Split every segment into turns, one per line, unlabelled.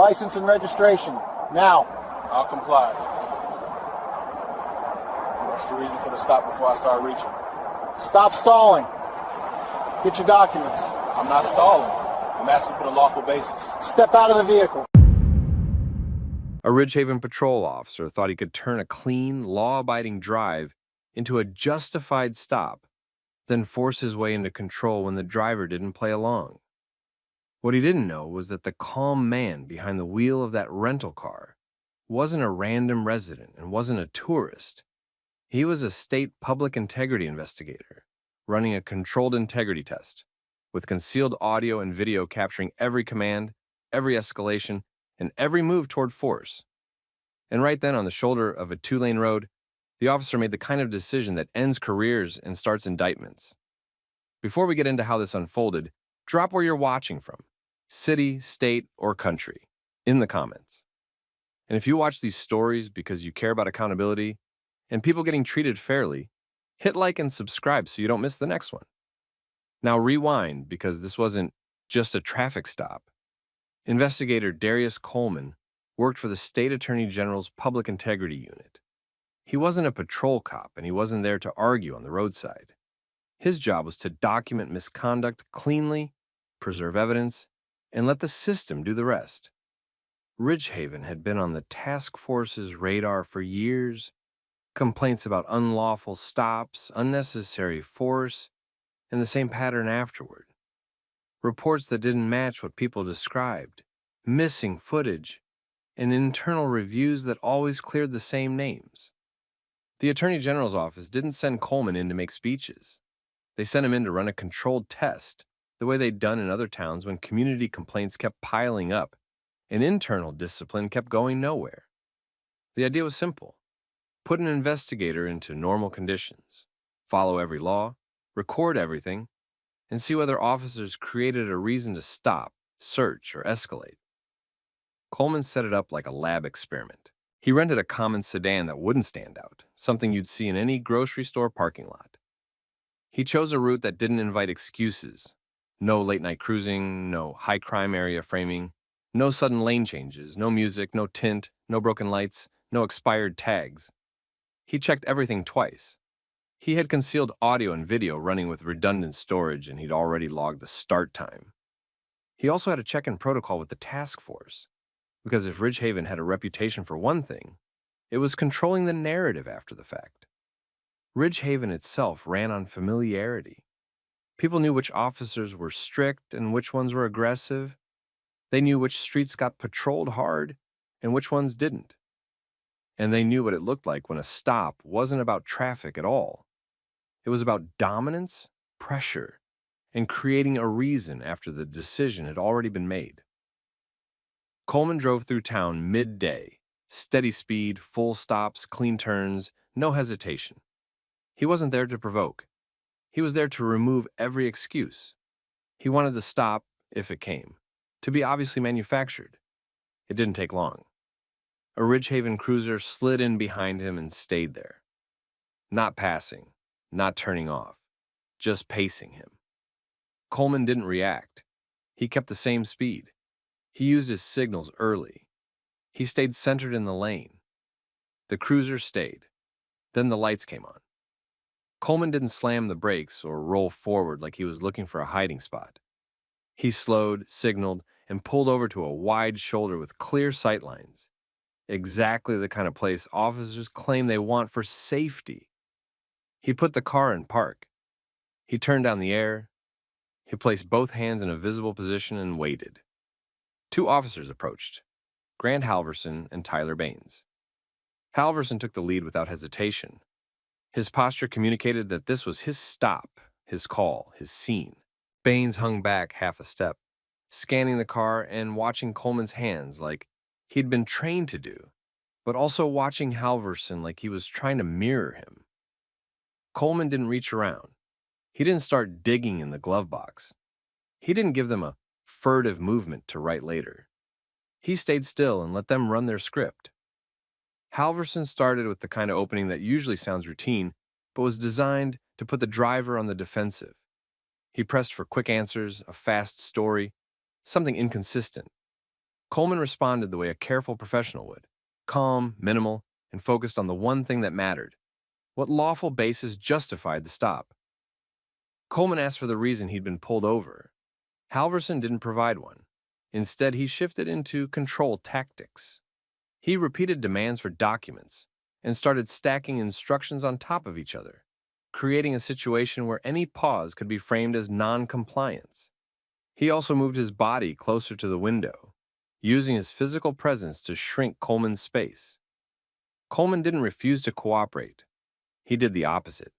License and registration. Now.
I'll comply. What's the reason for the stop before I start reaching?
Stop stalling. Get your documents.
I'm not stalling. I'm asking for the lawful basis.
Step out of the vehicle.
A Ridgehaven patrol officer thought he could turn a clean, law-abiding drive into a justified stop, then force his way into control when the driver didn't play along. What he didn't know was that the calm man behind the wheel of that rental car wasn't a random resident and wasn't a tourist. He was a state public integrity investigator running a controlled integrity test with concealed audio and video capturing every command, every escalation, and every move toward force. And right then on the shoulder of a two-lane road, the officer made the kind of decision that ends careers and starts indictments. Before we get into how this unfolded, drop where you're watching from, city, state, or country, in the comments. And if you watch these stories because you care about accountability and people getting treated fairly, hit like and subscribe so you don't miss the next one. Now rewind, because this wasn't just a traffic stop. Investigator Darius Coleman worked for the State Attorney General's Public Integrity Unit. He wasn't a patrol cop, and he wasn't there to argue on the roadside. His job was to document misconduct cleanly, preserve evidence, and let the system do the rest. Ridgehaven had been on the task force's radar for years. Complaints about unlawful stops, unnecessary force, and the same pattern afterward. Reports that didn't match what people described, missing footage, and internal reviews that always cleared the same names. The Attorney General's office didn't send Coleman in to make speeches. They sent him in to run a controlled test, the way they'd done in other towns when community complaints kept piling up and internal discipline kept going nowhere. The idea was simple. Put an investigator into normal conditions, follow every law, record everything, and see whether officers created a reason to stop, search, or escalate. Coleman set it up like a lab experiment. He rented a common sedan that wouldn't stand out, something you'd see in any grocery store parking lot. He chose a route that didn't invite excuses. No late-night cruising, no high-crime area framing, no sudden lane changes, no music, no tint, no broken lights, no expired tags. He checked everything twice. He had concealed audio and video running with redundant storage, and he'd already logged the start time. He also had a check-in protocol with the task force, because if Ridgehaven had a reputation for one thing, it was controlling the narrative after the fact. Ridgehaven itself ran on familiarity. People knew which officers were strict and which ones were aggressive. They knew which streets got patrolled hard and which ones didn't. And they knew what it looked like when a stop wasn't about traffic at all. It was about dominance, pressure, and creating a reason after the decision had already been made. Coleman drove through town midday, steady speed, full stops, clean turns, no hesitation. He wasn't there to provoke. He was there to remove every excuse. He wanted the stop, if it came, to be obviously manufactured. It didn't take long. A Ridgehaven cruiser slid in behind him and stayed there. Not passing, not turning off, just pacing him. Coleman didn't react. He kept the same speed. He used his signals early. He stayed centered in the lane. The cruiser stayed. Then the lights came on. Coleman didn't slam the brakes or roll forward like he was looking for a hiding spot. He slowed, signaled, and pulled over to a wide shoulder with clear sight lines. Exactly the kind of place officers claim they want for safety. He put the car in park. He turned down the air. He placed both hands in a visible position and waited. Two officers approached, Grant Halverson and Tyler Baines. Halverson took the lead without hesitation. His posture communicated that this was his stop, his call, his scene. Baines hung back half a step, scanning the car and watching Coleman's hands like he'd been trained to do, but also watching Halverson like he was trying to mirror him. Coleman didn't reach around. He didn't start digging in the glove box. He didn't give them a furtive movement to write later. He stayed still and let them run their script. Halverson started with the kind of opening that usually sounds routine, but was designed to put the driver on the defensive. He pressed for quick answers, a fast story, something inconsistent. Coleman responded the way a careful professional would, calm, minimal, and focused on the one thing that mattered. What lawful basis justified the stop? Coleman asked for the reason he'd been pulled over. Halverson didn't provide one. Instead, he shifted into control tactics. He repeated demands for documents and started stacking instructions on top of each other, creating a situation where any pause could be framed as non-compliance. He also moved his body closer to the window, using his physical presence to shrink Coleman's space. Coleman didn't refuse to cooperate. He did the opposite.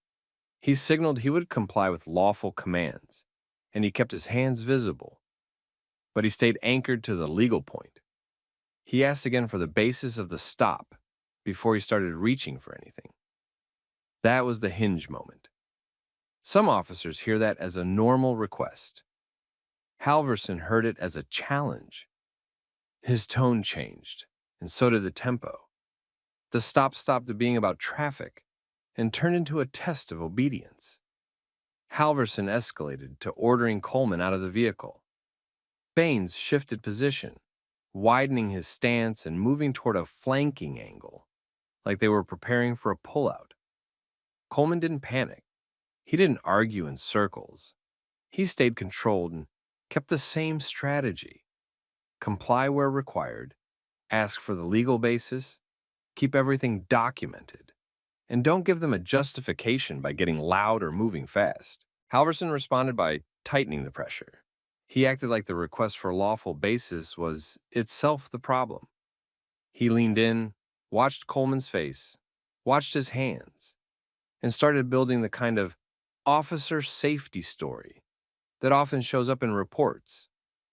He signaled he would comply with lawful commands, and he kept his hands visible. But he stayed anchored to the legal point. He asked again for the basis of the stop before he started reaching for anything. That was the hinge moment. Some officers hear that as a normal request. Halverson heard it as a challenge. His tone changed, and so did the tempo. The stop stopped being about traffic and turned into a test of obedience. Halverson escalated to ordering Coleman out of the vehicle. Baines shifted position, widening his stance and moving toward a flanking angle, like they were preparing for a pullout. Coleman didn't panic. He didn't argue in circles. He stayed controlled and kept the same strategy. Comply where required, ask for the legal basis, keep everything documented, and don't give them a justification by getting loud or moving fast. Halverson responded by tightening the pressure. He acted like the request for lawful basis was itself the problem. He leaned in, watched Coleman's face, watched his hands, and started building the kind of officer safety story that often shows up in reports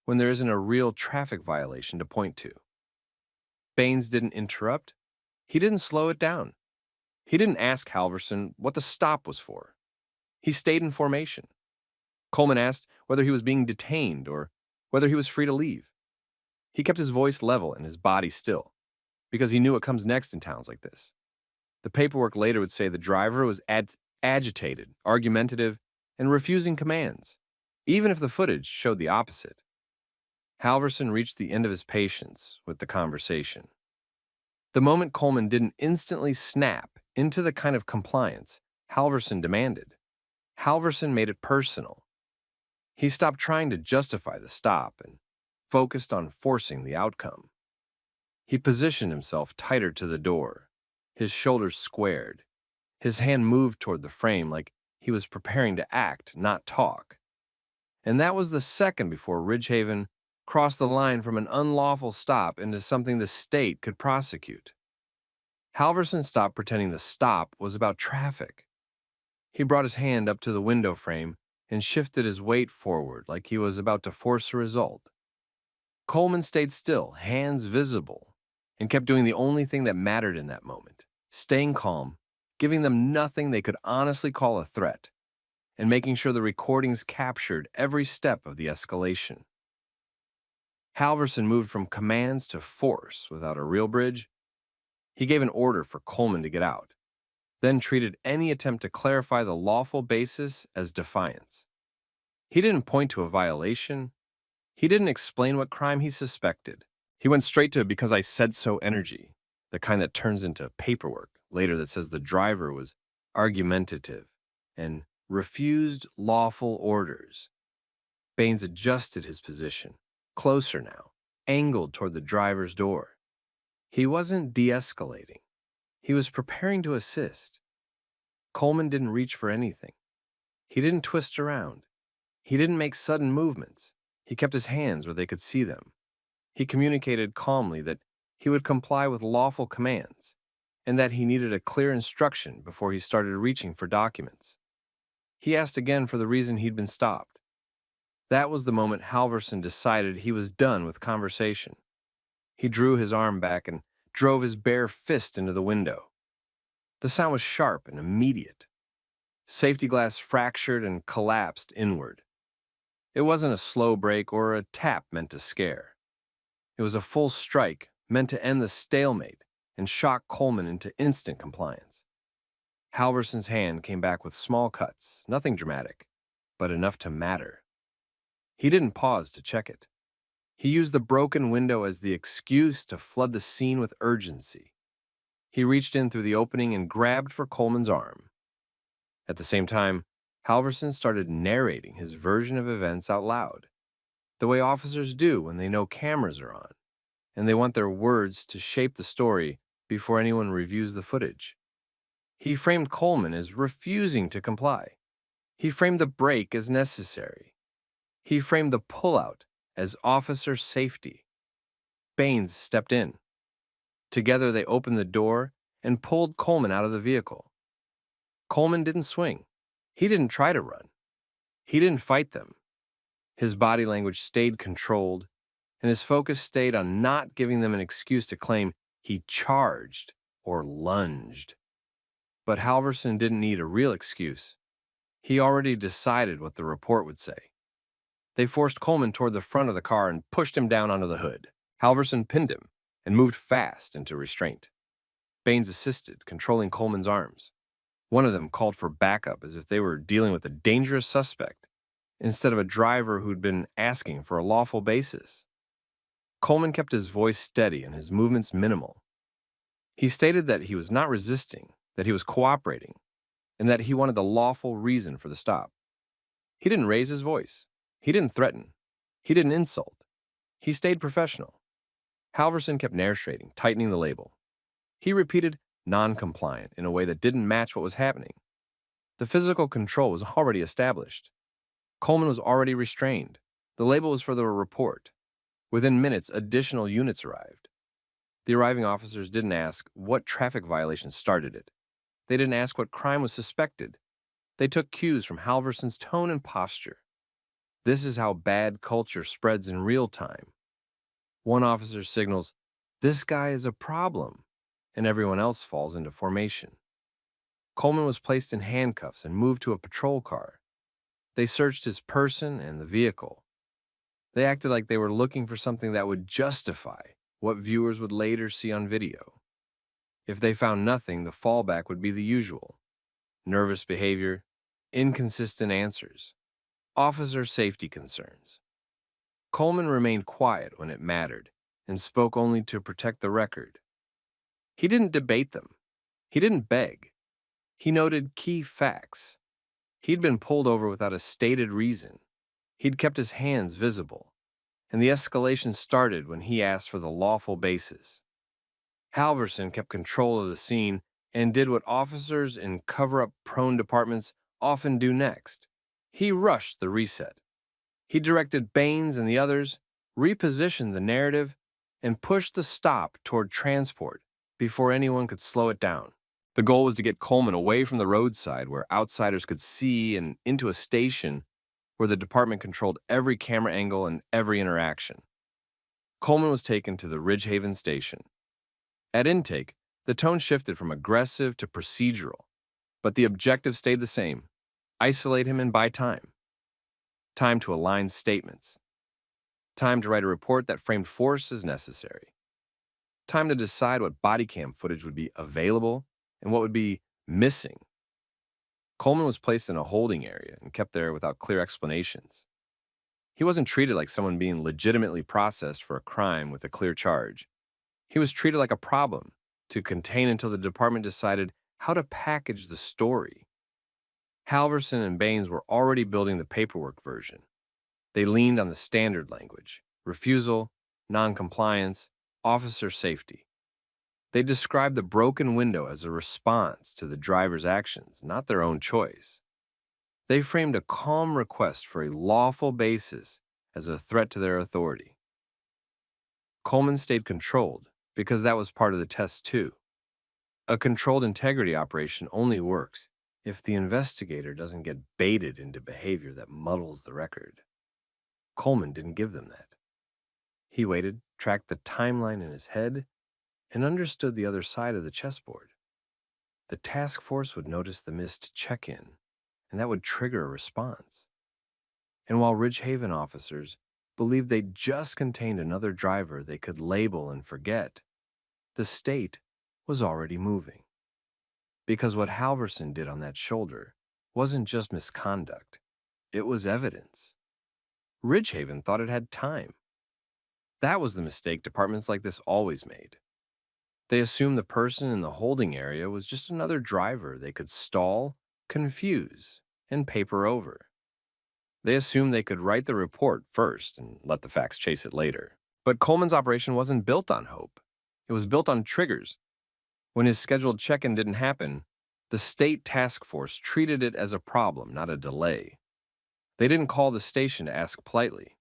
when there isn't a real traffic violation to point to. Baines didn't interrupt. He didn't slow it down. He didn't ask Halverson what the stop was for. He stayed in formation. Coleman asked whether he was being detained or whether he was free to leave. He kept his voice level and his body still, because he knew what comes next in towns like this. The paperwork later would say the driver was agitated, argumentative, and refusing commands, even if the footage showed the opposite. Halverson reached the end of his patience with the conversation. The moment Coleman didn't instantly snap into the kind of compliance Halverson demanded, Halverson made it personal. He stopped trying to justify the stop and focused on forcing the outcome. He positioned himself tighter to the door, his shoulders squared. His hand moved toward the frame like he was preparing to act, not talk. And that was the second before Ridgehaven crossed the line from an unlawful stop into something the state could prosecute. Halverson stopped pretending the stop was about traffic. He brought his hand up to the window frame and shifted his weight forward like he was about to force a result. Coleman stayed still, hands visible, and kept doing the only thing that mattered in that moment, staying calm, giving them nothing they could honestly call a threat, and making sure the recordings captured every step of the escalation. Halverson moved from commands to force without a real bridge. He gave an order for Coleman to get out, then treated any attempt to clarify the lawful basis as defiance. He didn't point to a violation. He didn't explain what crime he suspected. He went straight to "because I said so" energy, the kind that turns into paperwork later that says the driver was argumentative and refused lawful orders. Baines adjusted his position, closer now, angled toward the driver's door. He wasn't de-escalating. He was preparing to assist. Coleman didn't reach for anything. He didn't twist around. He didn't make sudden movements. He kept his hands where they could see them. He communicated calmly that he would comply with lawful commands and that he needed a clear instruction before he started reaching for documents. He asked again for the reason he'd been stopped. That was the moment Halverson decided he was done with conversation. He drew his arm back and drove his bare fist into the window. The sound was sharp and immediate. Safety glass fractured and collapsed inward. It wasn't a slow break or a tap meant to scare. It was a full strike meant to end the stalemate and shock Coleman into instant compliance. Halverson's hand came back with small cuts, nothing dramatic, but enough to matter. He didn't pause to check it. He used the broken window as the excuse to flood the scene with urgency. He reached in through the opening and grabbed for Coleman's arm. At the same time, Halverson started narrating his version of events out loud, the way officers do when they know cameras are on, and they want their words to shape the story before anyone reviews the footage. He framed Coleman as refusing to comply. He framed the break as necessary. He framed the pullout as officer safety. Baines stepped in. Together they opened the door and pulled Coleman out of the vehicle. Coleman didn't swing. He didn't try to run. He didn't fight them. His body language stayed controlled, and his focus stayed on not giving them an excuse to claim he charged or lunged. But Halverson didn't need a real excuse. He already decided what the report would say. They forced Coleman toward the front of the car and pushed him down onto the hood. Halverson pinned him and moved fast into restraint. Baines assisted, controlling Coleman's arms. One of them called for backup as if they were dealing with a dangerous suspect, instead of a driver who'd been asking for a lawful basis. Coleman kept his voice steady and his movements minimal. He stated that he was not resisting, that he was cooperating, and that he wanted the lawful reason for the stop. He didn't raise his voice. He didn't threaten. He didn't insult. He stayed professional. Halverson kept narrating, tightening the label. He repeated non-compliant in a way that didn't match what was happening. The physical control was already established. Coleman was already restrained. The label was for the report. Within minutes, additional units arrived. The arriving officers didn't ask what traffic violation started it. They didn't ask what crime was suspected. They took cues from Halverson's tone and posture. This is how bad culture spreads in real time. One officer signals, "This guy is a problem," and everyone else falls into formation. Coleman was placed in handcuffs and moved to a patrol car. They searched his person and the vehicle. They acted like they were looking for something that would justify what viewers would later see on video. If they found nothing, the fallback would be the usual: nervous behavior, inconsistent answers, officer safety concerns. Coleman remained quiet when it mattered and spoke only to protect the record. He didn't debate them. He didn't beg. He noted key facts. He'd been pulled over without a stated reason. He'd kept his hands visible, and the escalation started when he asked for the lawful basis. Halverson kept control of the scene and did what officers in cover-up-prone departments often do next. He rushed the reset. He directed Baines and the others, repositioned the narrative, and pushed the stop toward transport before anyone could slow it down. The goal was to get Coleman away from the roadside where outsiders could see and into a station where the department controlled every camera angle and every interaction. Coleman was taken to the Ridgehaven station. At intake, the tone shifted from aggressive to procedural, but the objective stayed the same: isolate him and buy time. Time to align statements. Time to write a report that framed force as necessary. Time to decide what bodycam footage would be available and what would be missing. Coleman was placed in a holding area and kept there without clear explanations. He wasn't treated like someone being legitimately processed for a crime with a clear charge. He was treated like a problem to contain until the department decided how to package the story. Halverson and Baines were already building the paperwork version. They leaned on the standard language: refusal, noncompliance, officer safety. They described the broken window as a response to the driver's actions, not their own choice. They framed a calm request for a lawful basis as a threat to their authority. Coleman stayed controlled because that was part of the test too. A controlled integrity operation only works if the investigator doesn't get baited into behavior that muddles the record. Coleman didn't give them that. He waited, tracked the timeline in his head, and understood the other side of the chessboard. The task force would notice the missed check-in, and that would trigger a response. And while Ridgehaven officers believed they'd just contained another driver they could label and forget, the state was already moving. Because what Halverson did on that shoulder wasn't just misconduct, it was evidence. Ridgehaven thought it had time. That was the mistake departments like this always made. They assumed the person in the holding area was just another driver they could stall, confuse, and paper over. They assumed they could write the report first and let the facts chase it later. But Coleman's operation wasn't built on hope. It was built on triggers. When his scheduled check-in didn't happen, the state task force treated it as a problem, not a delay. They didn't call the station to ask politely.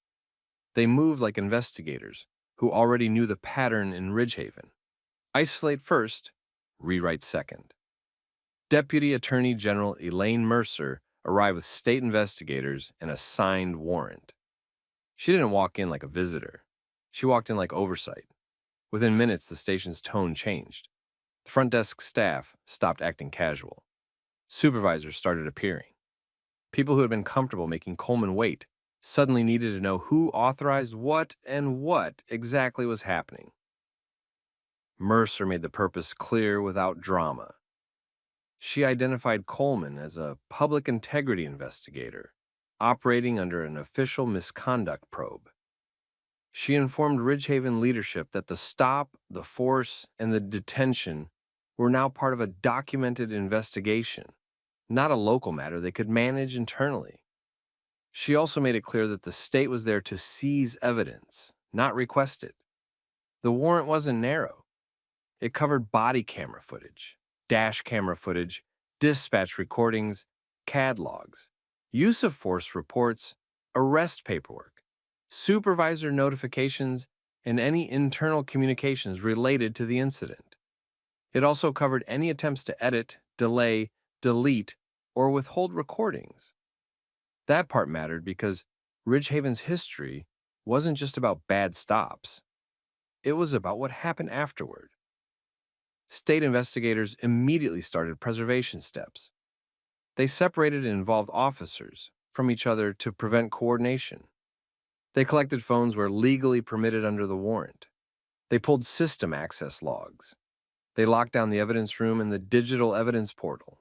They moved like investigators who already knew the pattern in Ridgehaven. Isolate first, rewrite second. Deputy Attorney General Elaine Mercer arrived with state investigators and a signed warrant. She didn't walk in like a visitor. She walked in like oversight. Within minutes, the station's tone changed. The front desk staff stopped acting casual. Supervisors started appearing. People who had been comfortable making Coleman wait suddenly needed to know who authorized what and what exactly was happening. Mercer made the purpose clear without drama. She identified Coleman as a public integrity investigator, operating under an official misconduct probe. She informed Ridgehaven leadership that the stop, the force, and the detention were now part of a documented investigation, not a local matter they could manage internally. She also made it clear that the state was there to seize evidence, not request it. The warrant wasn't narrow. It covered body camera footage, dash camera footage, dispatch recordings, CAD logs, use of force reports, arrest paperwork, supervisor notifications, and any internal communications related to the incident. It also covered any attempts to edit, delay, delete, or withhold recordings. That part mattered because Ridgehaven's history wasn't just about bad stops. It was about what happened afterward. State investigators immediately started preservation steps. They separated involved officers from each other to prevent coordination. They collected phones where legally permitted under the warrant. They pulled system access logs. They locked down the evidence room and the digital evidence portal.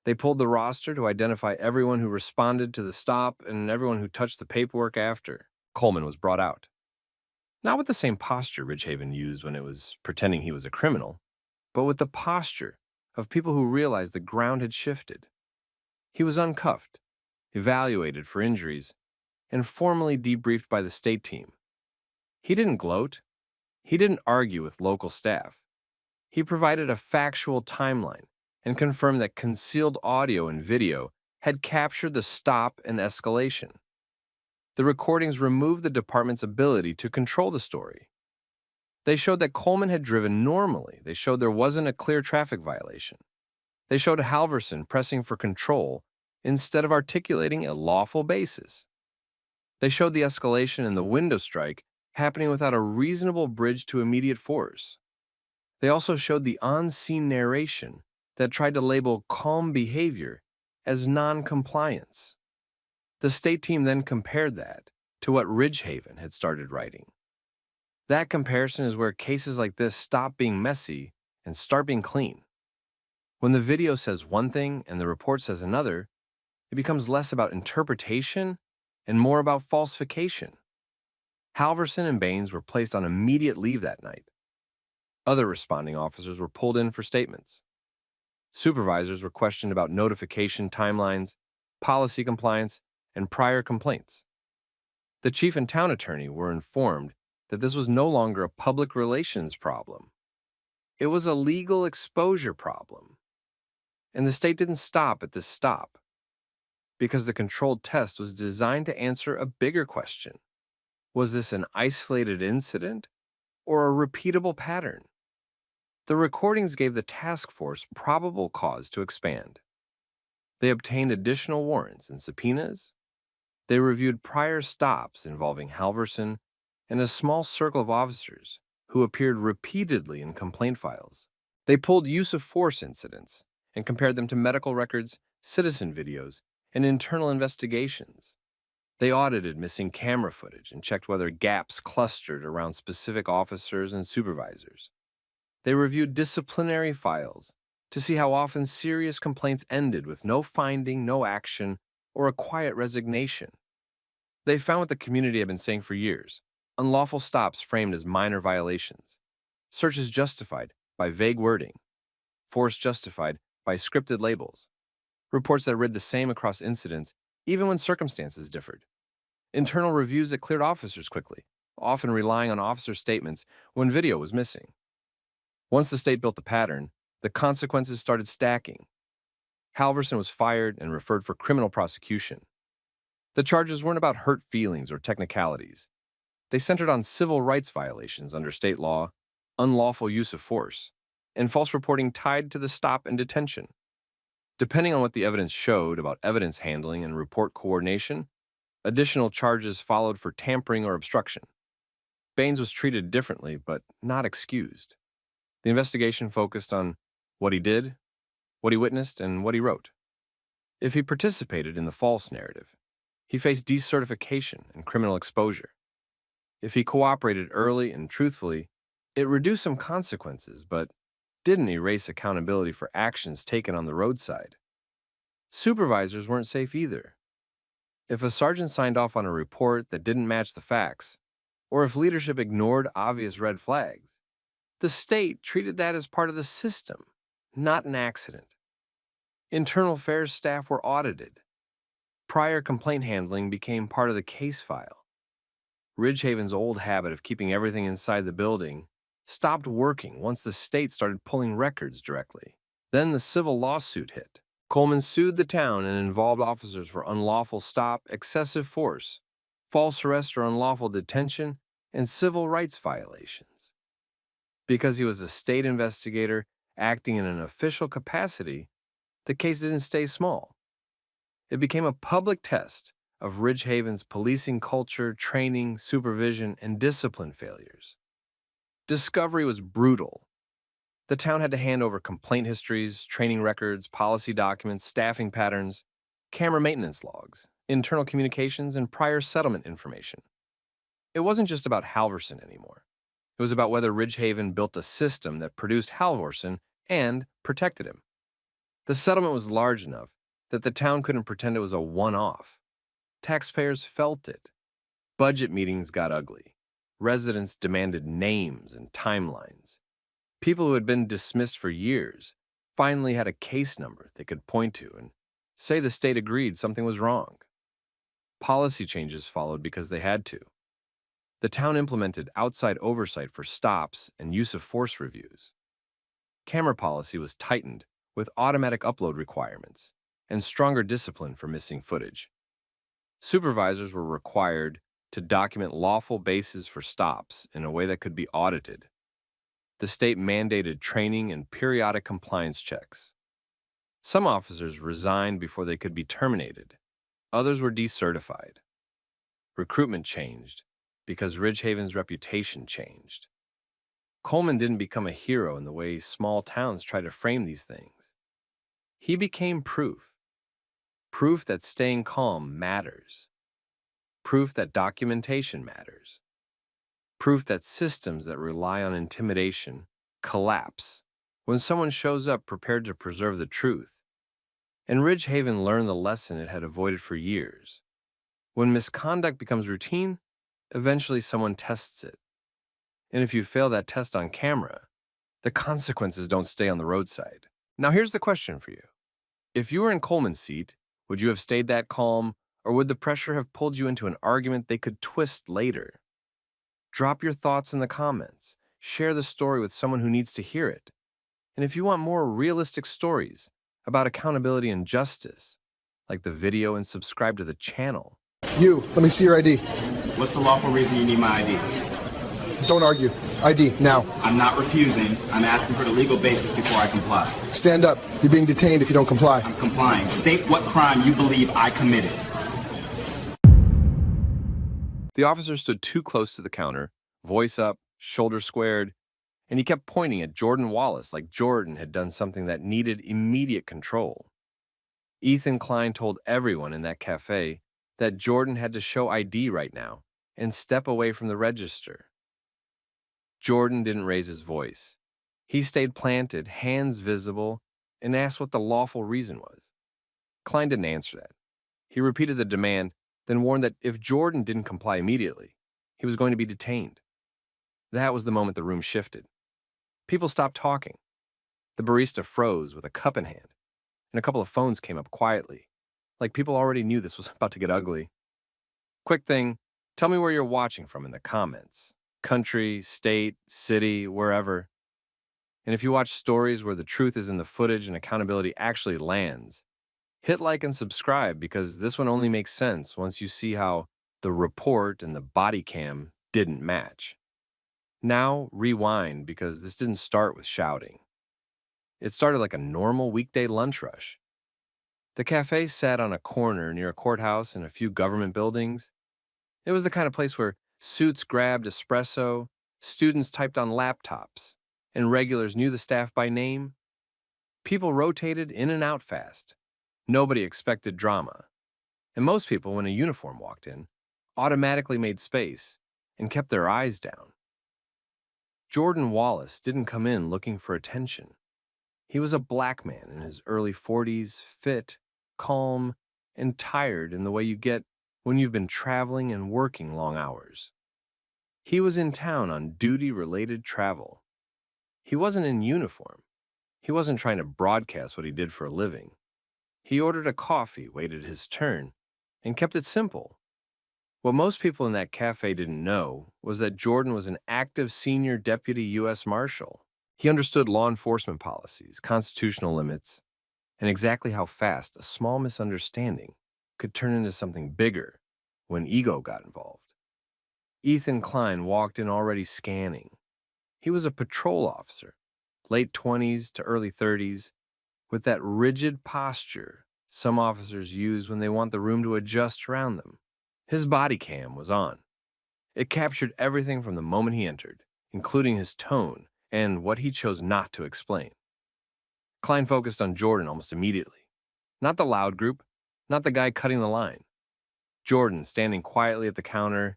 They pulled the roster to identify everyone who responded to the stop and everyone who touched the paperwork after. Coleman was brought out. Not with the same posture Ridgehaven used when it was pretending he was a criminal, but with the posture of people who realized the ground had shifted. He was uncuffed, evaluated for injuries, and formally debriefed by the state team. He didn't gloat. He didn't argue with local staff. He provided a factual timeline and confirmed that concealed audio and video had captured the stop and escalation. The recordings removed the department's ability to control the story. They showed that Coleman had driven normally. They showed there wasn't a clear traffic violation. They showed Halverson pressing for control instead of articulating a lawful basis. They showed the escalation and the window strike happening without a reasonable bridge to immediate force. They also showed the on-scene narration that tried to label calm behavior as non-compliance. The state team then compared that to what Ridgehaven had started writing. That comparison is where cases like this stop being messy and start being clean. When the video says one thing and the report says another, it becomes less about interpretation and more about falsification. Halverson and Baines were placed on immediate leave that night. Other responding officers were pulled in for statements. Supervisors were questioned about notification timelines, policy compliance, and prior complaints. The chief and town attorney were informed that this was no longer a public relations problem. It was a legal exposure problem. And the state didn't stop at this stop, because the controlled test was designed to answer a bigger question. Was this an isolated incident or a repeatable pattern? The recordings gave the task force probable cause to expand. They obtained additional warrants and subpoenas. They reviewed prior stops involving Halverson and a small circle of officers who appeared repeatedly in complaint files. They pulled use of force incidents and compared them to medical records, citizen videos, and internal investigations. They audited missing camera footage and checked whether gaps clustered around specific officers and supervisors. They reviewed disciplinary files to see how often serious complaints ended with no finding, no action, or a quiet resignation. They found what the community had been saying for years. Unlawful stops framed as minor violations. Searches justified by vague wording. Force justified by scripted labels. Reports that read the same across incidents, even when circumstances differed. Internal reviews that cleared officers quickly, often relying on officer statements when video was missing. Once the state built the pattern, the consequences started stacking. Halverson was fired and referred for criminal prosecution. The charges weren't about hurt feelings or technicalities. They centered on civil rights violations under state law, unlawful use of force, and false reporting tied to the stop and detention. Depending on what the evidence showed about evidence handling and report coordination, additional charges followed for tampering or obstruction. Baines was treated differently, but not excused. The investigation focused on what he did, what he witnessed, and what he wrote. If he participated in the false narrative, he faced decertification and criminal exposure. If he cooperated early and truthfully, it reduced some consequences, but didn't erase accountability for actions taken on the roadside. Supervisors weren't safe either. If a sergeant signed off on a report that didn't match the facts, or if leadership ignored obvious red flags, the state treated that as part of the system, not an accident. Internal affairs staff were audited. Prior complaint handling became part of the case file. Ridgehaven's old habit of keeping everything inside the building stopped working once the state started pulling records directly. Then the civil lawsuit hit. Coleman sued the town and involved officers for unlawful stop, excessive force, false arrest or unlawful detention, and civil rights violations. Because he was a state investigator acting in an official capacity, the case didn't stay small. It became a public test of Ridgehaven's policing culture, training, supervision, and discipline failures. Discovery was brutal. The town had to hand over complaint histories, training records, policy documents, staffing patterns, camera maintenance logs, internal communications, and prior settlement information. It wasn't just about Halverson anymore. It was about whether Ridgehaven built a system that produced Halverson and protected him. The settlement was large enough that the town couldn't pretend it was a one-off. Taxpayers felt it. Budget meetings got ugly. Residents demanded names and timelines. People who had been dismissed for years finally had a case number they could point to and say the state agreed something was wrong. Policy changes followed because they had to. The town implemented outside oversight for stops and use of force reviews. Camera policy was tightened with automatic upload requirements and stronger discipline for missing footage. Supervisors were required to document lawful bases for stops in a way that could be audited. The state mandated training and periodic compliance checks. Some officers resigned before they could be terminated. Others were decertified. Recruitment changed because Ridgehaven's reputation changed. Coleman didn't become a hero in the way small towns try to frame these things. He became proof. Proof that staying calm matters. Proof that documentation matters. Proof that systems that rely on intimidation collapse when someone shows up prepared to preserve the truth. And Ridgehaven learned the lesson it had avoided for years. When misconduct becomes routine, eventually someone tests it. And if you fail that test on camera, the consequences don't stay on the roadside. Now here's the question for you. If you were in Coleman's seat, would you have stayed that calm, or would the pressure have pulled you into an argument they could twist later? Drop your thoughts in the comments. Share the story with someone who needs to hear it. And if you want more realistic stories about accountability and justice, like the video and subscribe to the channel.
You, let me see your ID.
What's the lawful reason you need my ID?
Don't argue. ID, now.
I'm not refusing. I'm asking for the legal basis before I comply.
Stand up. You're being detained if you don't comply.
I'm complying. State what crime you believe I committed.
The officer stood too close to the counter, voice up, shoulders squared, and he kept pointing at Jordan Wallace like Jordan had done something that needed immediate control. Ethan Klein told everyone in that cafe that Jordan had to show ID right now and step away from the register. Jordan didn't raise his voice. He stayed planted, hands visible, and asked what the lawful reason was. Klein didn't answer that. He repeated the demand, then warned that if Jordan didn't comply immediately, He was going to be detained. That was the moment the room shifted. People stopped talking. The barista froze with a cup in hand, and a couple of phones came up quietly, like people already knew this was about to get ugly. Quick thing, tell me where you're watching from in the comments. Country, state, city, wherever. And if you watch stories where the truth is in the footage and accountability actually lands, hit like and subscribe because this one only makes sense once you see how the report and the body cam didn't match. Now, rewind because this didn't start with shouting. It started like a normal weekday lunch rush. The cafe sat on a corner near a courthouse and a few government buildings. It was the kind of place where suits grabbed espresso, students typed on laptops, and regulars knew the staff by name. People rotated in and out fast. Nobody expected drama. And most people, when a uniform walked in, automatically made space and kept their eyes down. Jordan Wallace didn't come in looking for attention. He was a black man in his early 40s, fit, calm, and tired in the way you get when you've been traveling and working long hours. He was in town on duty-related travel. He wasn't in uniform. He wasn't trying to broadcast what he did for a living. He ordered a coffee, waited his turn, and kept it simple. What most people in that cafe didn't know was that Jordan was an active senior deputy U.S. Marshal. He understood law enforcement policies, constitutional limits, and exactly how fast a small misunderstanding could turn into something bigger when ego got involved. Ethan Klein walked in already scanning. He was a patrol officer, late 20s to early 30s, with that rigid posture some officers use when they want the room to adjust around them. His body cam was on. It captured everything from the moment he entered, including his tone and what he chose not to explain. Klein focused on Jordan almost immediately. Not the loud group, not the guy cutting the line. Jordan, standing quietly at the counter.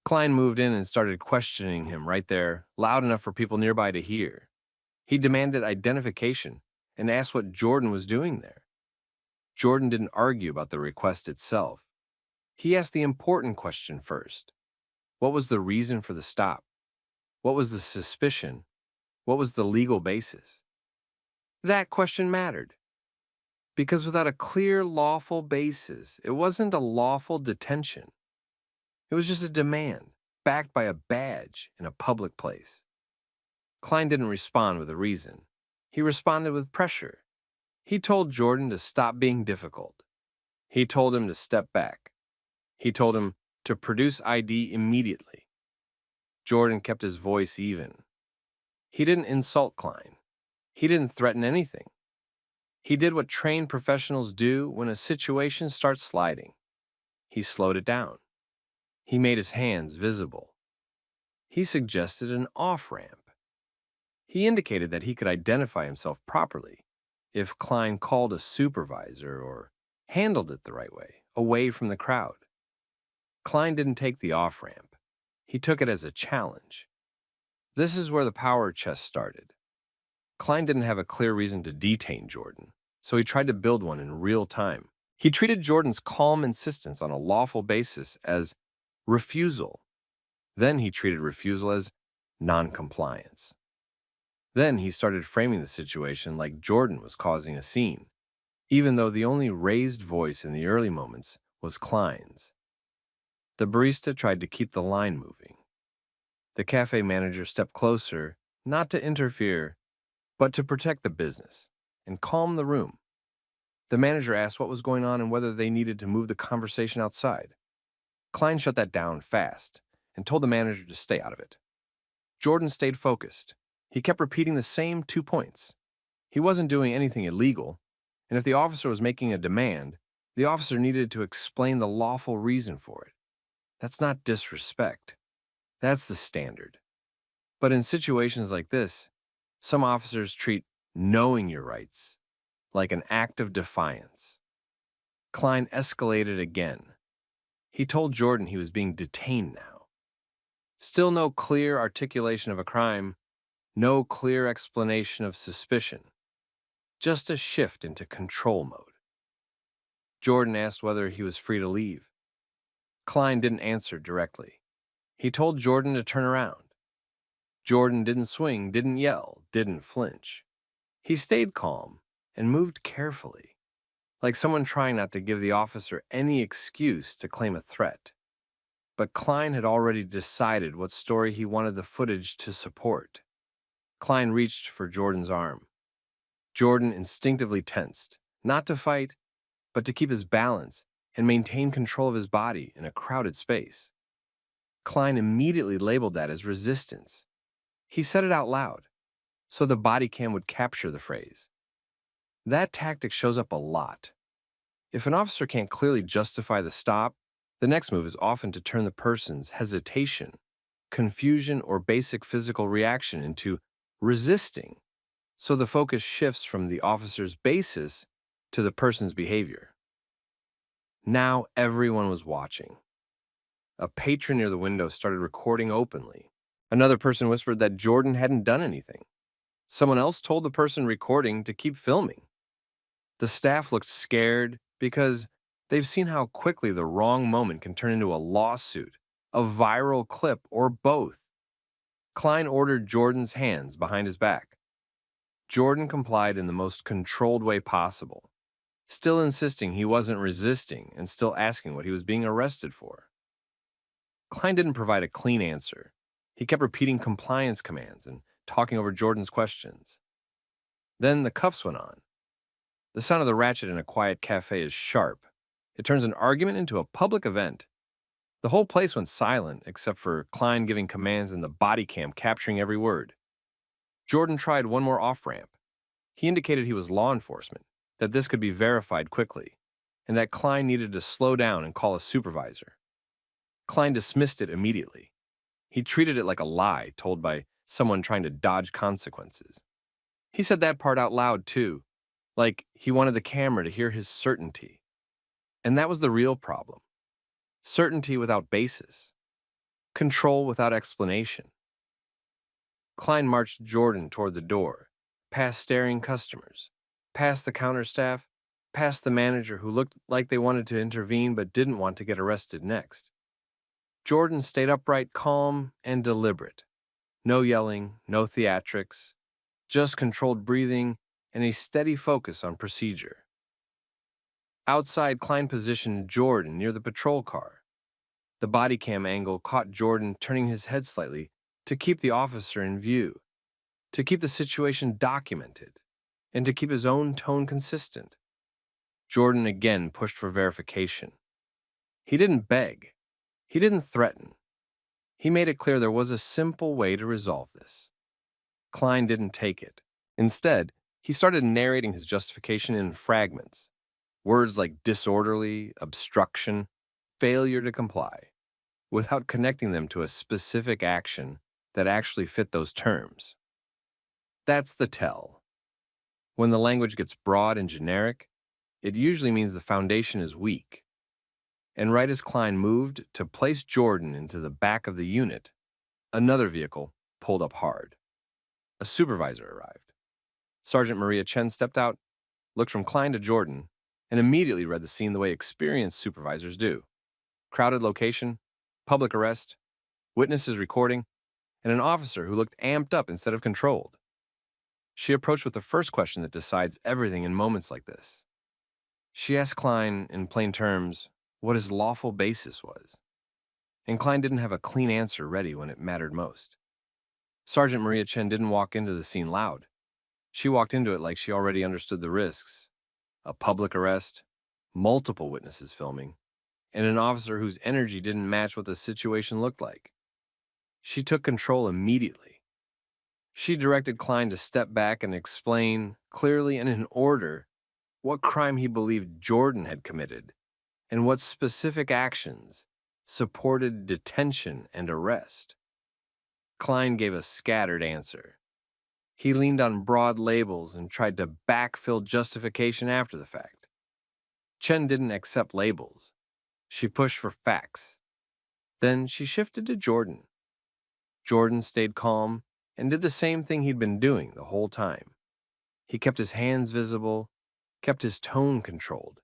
Klein moved in and started questioning him right there, loud enough for people nearby to hear. He demanded identification and asked what Jordan was doing there. Jordan didn't argue about the request itself. He asked the important question first. What was the reason for the stop? What was the suspicion? What was the legal basis? That question mattered. Because without a clear lawful basis, it wasn't a lawful detention. It was just a demand, backed by a badge in a public place. Klein didn't respond with a reason. He responded with pressure. He told Jordan to stop being difficult. He told him to step back. He told him to produce ID immediately. Jordan kept his voice even. He didn't insult Klein. He didn't threaten anything. He did what trained professionals do when a situation starts sliding. He slowed it down. He made his hands visible. He suggested an off-ramp. He indicated that he could identify himself properly if Klein called a supervisor or handled it the right way, away from the crowd. Klein didn't take the off-ramp. He took it as a challenge. This is where the power chess started. Klein didn't have a clear reason to detain Jordan, so he tried to build one in real time. He treated Jordan's calm insistence on a lawful basis as refusal. Then he treated refusal as non-compliance. Then he started framing the situation like Jordan was causing a scene, even though the only raised voice in the early moments was Klein's. The barista tried to keep the line moving. The cafe manager stepped closer, not to interfere, but to protect the business and calm the room. The manager asked what was going on and whether they needed to move the conversation outside. Klein shut that down fast and told the manager to stay out of it. Jordan stayed focused. He kept repeating the same 2 points. He wasn't doing anything illegal, and if the officer was making a demand, the officer needed to explain the lawful reason for it. That's not disrespect. That's the standard. But in situations like this, some officers treat knowing your rights like an act of defiance. Klein escalated again. He told Jordan he was being detained now. Still no clear articulation of a crime, no clear explanation of suspicion. Just a shift into control mode. Jordan asked whether he was free to leave. Klein didn't answer directly. He told Jordan to turn around. Jordan didn't swing, didn't yell, didn't flinch. He stayed calm and moved carefully, like someone trying not to give the officer any excuse to claim a threat. But Klein had already decided what story he wanted the footage to support. Klein reached for Jordan's arm. Jordan instinctively tensed, not to fight, but to keep his balance and maintain control of his body in a crowded space. Klein immediately labeled that as resistance. He said it out loud, so the body cam would capture the phrase. That tactic shows up a lot. If an officer can't clearly justify the stop, the next move is often to turn the person's hesitation, confusion, or basic physical reaction into resisting, so the focus shifts from the officer's basis to the person's behavior. Now everyone was watching. A patron near the window started recording openly. Another person whispered that Jordan hadn't done anything. Someone else told the person recording to keep filming. The staff looked scared because they've seen how quickly the wrong moment can turn into a lawsuit, a viral clip, or both. Klein ordered Jordan's hands behind his back. Jordan complied in the most controlled way possible, still insisting he wasn't resisting and still asking what he was being arrested for. Klein didn't provide a clean answer. He kept repeating compliance commands and talking over Jordan's questions. Then the cuffs went on. The sound of the ratchet in a quiet cafe is sharp. It turns an argument into a public event. The whole place went silent except for Klein giving commands and the body cam capturing every word. Jordan tried one more off-ramp. He indicated he was law enforcement, that this could be verified quickly, and that Klein needed to slow down and call a supervisor. Klein dismissed it immediately. He treated it like a lie told by someone trying to dodge consequences. He said that part out loud, too, like he wanted the camera to hear his certainty. And that was the real problem. Certainty without basis. Control without explanation. Klein marched Jordan toward the door, past staring customers, past the counter staff, past the manager who looked like they wanted to intervene but didn't want to get arrested next. Jordan stayed upright, calm, and deliberate. No yelling, no theatrics, just controlled breathing and a steady focus on procedure. Outside, Klein positioned Jordan near the patrol car. The body cam angle caught Jordan turning his head slightly to keep the officer in view, to keep the situation documented, and to keep his own tone consistent. Jordan again pushed for verification. He didn't beg. He didn't threaten. He made it clear there was a simple way to resolve this. Klein didn't take it. Instead, he started narrating his justification in fragments. Words like disorderly, obstruction, failure to comply, without connecting them to a specific action that actually fit those terms. That's the tell. When the language gets broad and generic, it usually means the foundation is weak. And right as Klein moved to place Jordan into the back of the unit, another vehicle pulled up hard. A supervisor arrived. Sergeant Maria Chen stepped out, looked from Klein to Jordan, and immediately read the scene the way experienced supervisors do. Crowded location, public arrest, witnesses recording, and an officer who looked amped up instead of controlled. She approached with the first question that decides everything in moments like this. She asked Klein, in plain terms, what his lawful basis was. And Klein didn't have a clean answer ready when it mattered most. Sergeant Maria Chen didn't walk into the scene loud. She walked into it like she already understood the risks. A public arrest, multiple witnesses filming, and an officer whose energy didn't match what the situation looked like. She took control immediately. She directed Klein to step back and explain, clearly and in order, what crime he believed Jordan had committed and what specific actions supported detention and arrest. Klein gave a scattered answer. He leaned on broad labels and tried to backfill justification after the fact. Chen didn't accept labels. She pushed for facts. Then she shifted to Jordan. Jordan stayed calm and did the same thing he'd been doing the whole time. He kept his hands visible, kept his tone controlled,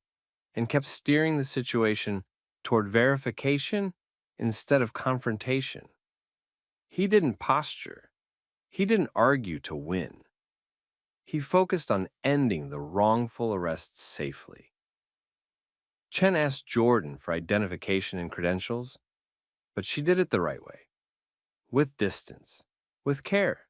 and kept steering the situation toward verification instead of confrontation. He didn't posture. He didn't argue to win. He focused on ending the wrongful arrests safely. Chen asked Jordan for identification and credentials, but she did it the right way, with distance, with care,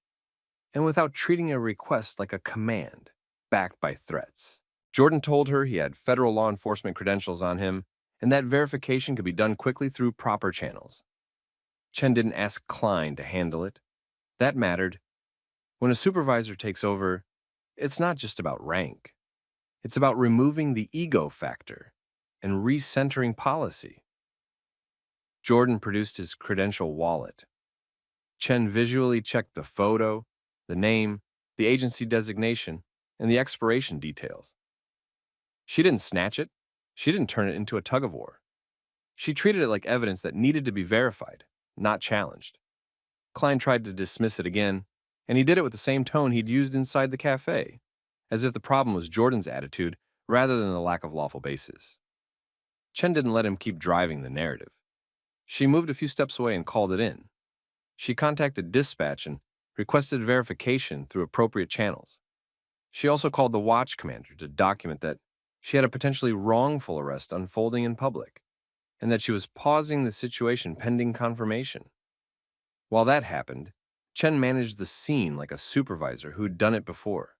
and without treating a request like a command backed by threats. Jordan told her he had federal law enforcement credentials on him, and that verification could be done quickly through proper channels. Chen didn't ask Klein to handle it. That mattered. When a supervisor takes over, it's not just about rank. It's about removing the ego factor and recentering policy. Jordan produced his credential wallet. Chen visually checked the photo, the name, the agency designation, and the expiration details. She didn't snatch it. She didn't turn it into a tug-of-war. She treated it like evidence that needed to be verified, not challenged. Klein tried to dismiss it again, and he did it with the same tone he'd used inside the cafe, as if the problem was Jordan's attitude rather than the lack of lawful basis. Chen didn't let him keep driving the narrative. She moved a few steps away and called it in. She contacted dispatch and requested verification through appropriate channels. She also called the watch commander to document that she had a potentially wrongful arrest unfolding in public, and that she was pausing the situation pending confirmation. While that happened, Chen managed the scene like a supervisor who'd done it before.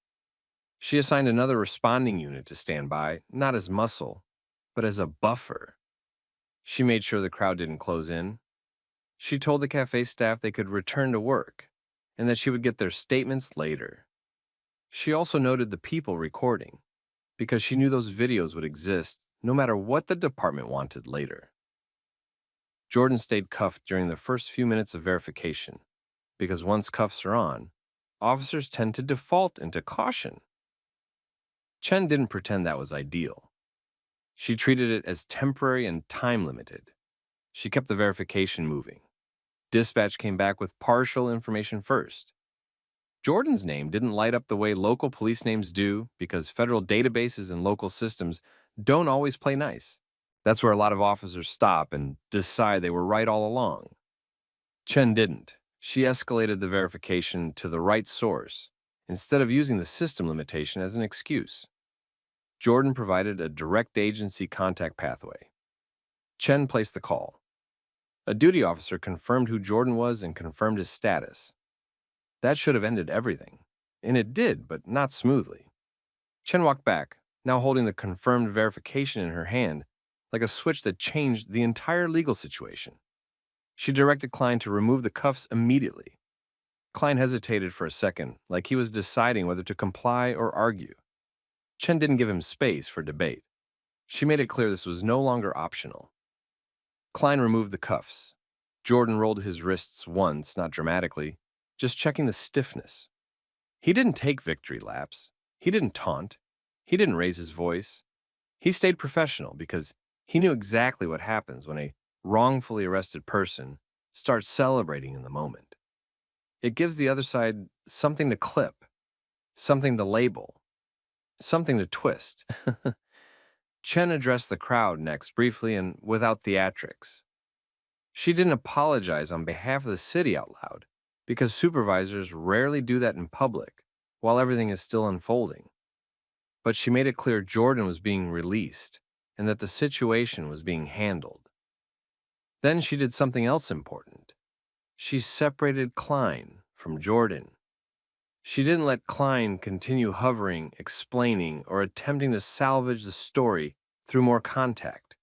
She assigned another responding unit to stand by, not as muscle, but as a buffer. She made sure the crowd didn't close in. She told the cafe staff they could return to work, and that she would get their statements later. She also noted the people recording, because she knew those videos would exist no matter what the department wanted later. Jordan stayed cuffed during the first few minutes of verification, because once cuffs are on, officers tend to default into caution. Chen didn't pretend that was ideal. She treated it as temporary and time-limited. She kept the verification moving. Dispatch came back with partial information first. Jordan's name didn't light up the way local police names do because federal databases and local systems don't always play nice. That's where a lot of officers stop and decide they were right all along. Chen didn't. She escalated the verification to the right source instead of using the system limitation as an excuse. Jordan provided a direct agency contact pathway. Chen placed the call. A duty officer confirmed who Jordan was and confirmed his status. That should have ended everything, and it did, but not smoothly. Chen walked back, now holding the confirmed verification in her hand, like a switch that changed the entire legal situation. She directed Klein to remove the cuffs immediately. Klein hesitated for a second, like he was deciding whether to comply or argue. Chen didn't give him space for debate. She made it clear this was no longer optional. Klein removed the cuffs. Jordan rolled his wrists once, not dramatically, just checking the stiffness. He didn't take victory laps. He didn't taunt. He didn't raise his voice. He stayed professional because he knew exactly what happens when a wrongfully arrested person starts celebrating in the moment. It gives the other side something to clip, something to label, something to twist. Chen addressed the crowd next briefly and without theatrics. She didn't apologize on behalf of the city out loud, because supervisors rarely do that in public while everything is still unfolding. But she made it clear Jordan was being released and that the situation was being handled. Then she did something else important. She separated Klein from Jordan. She didn't let Klein continue hovering, explaining, or attempting to salvage the story through more contact.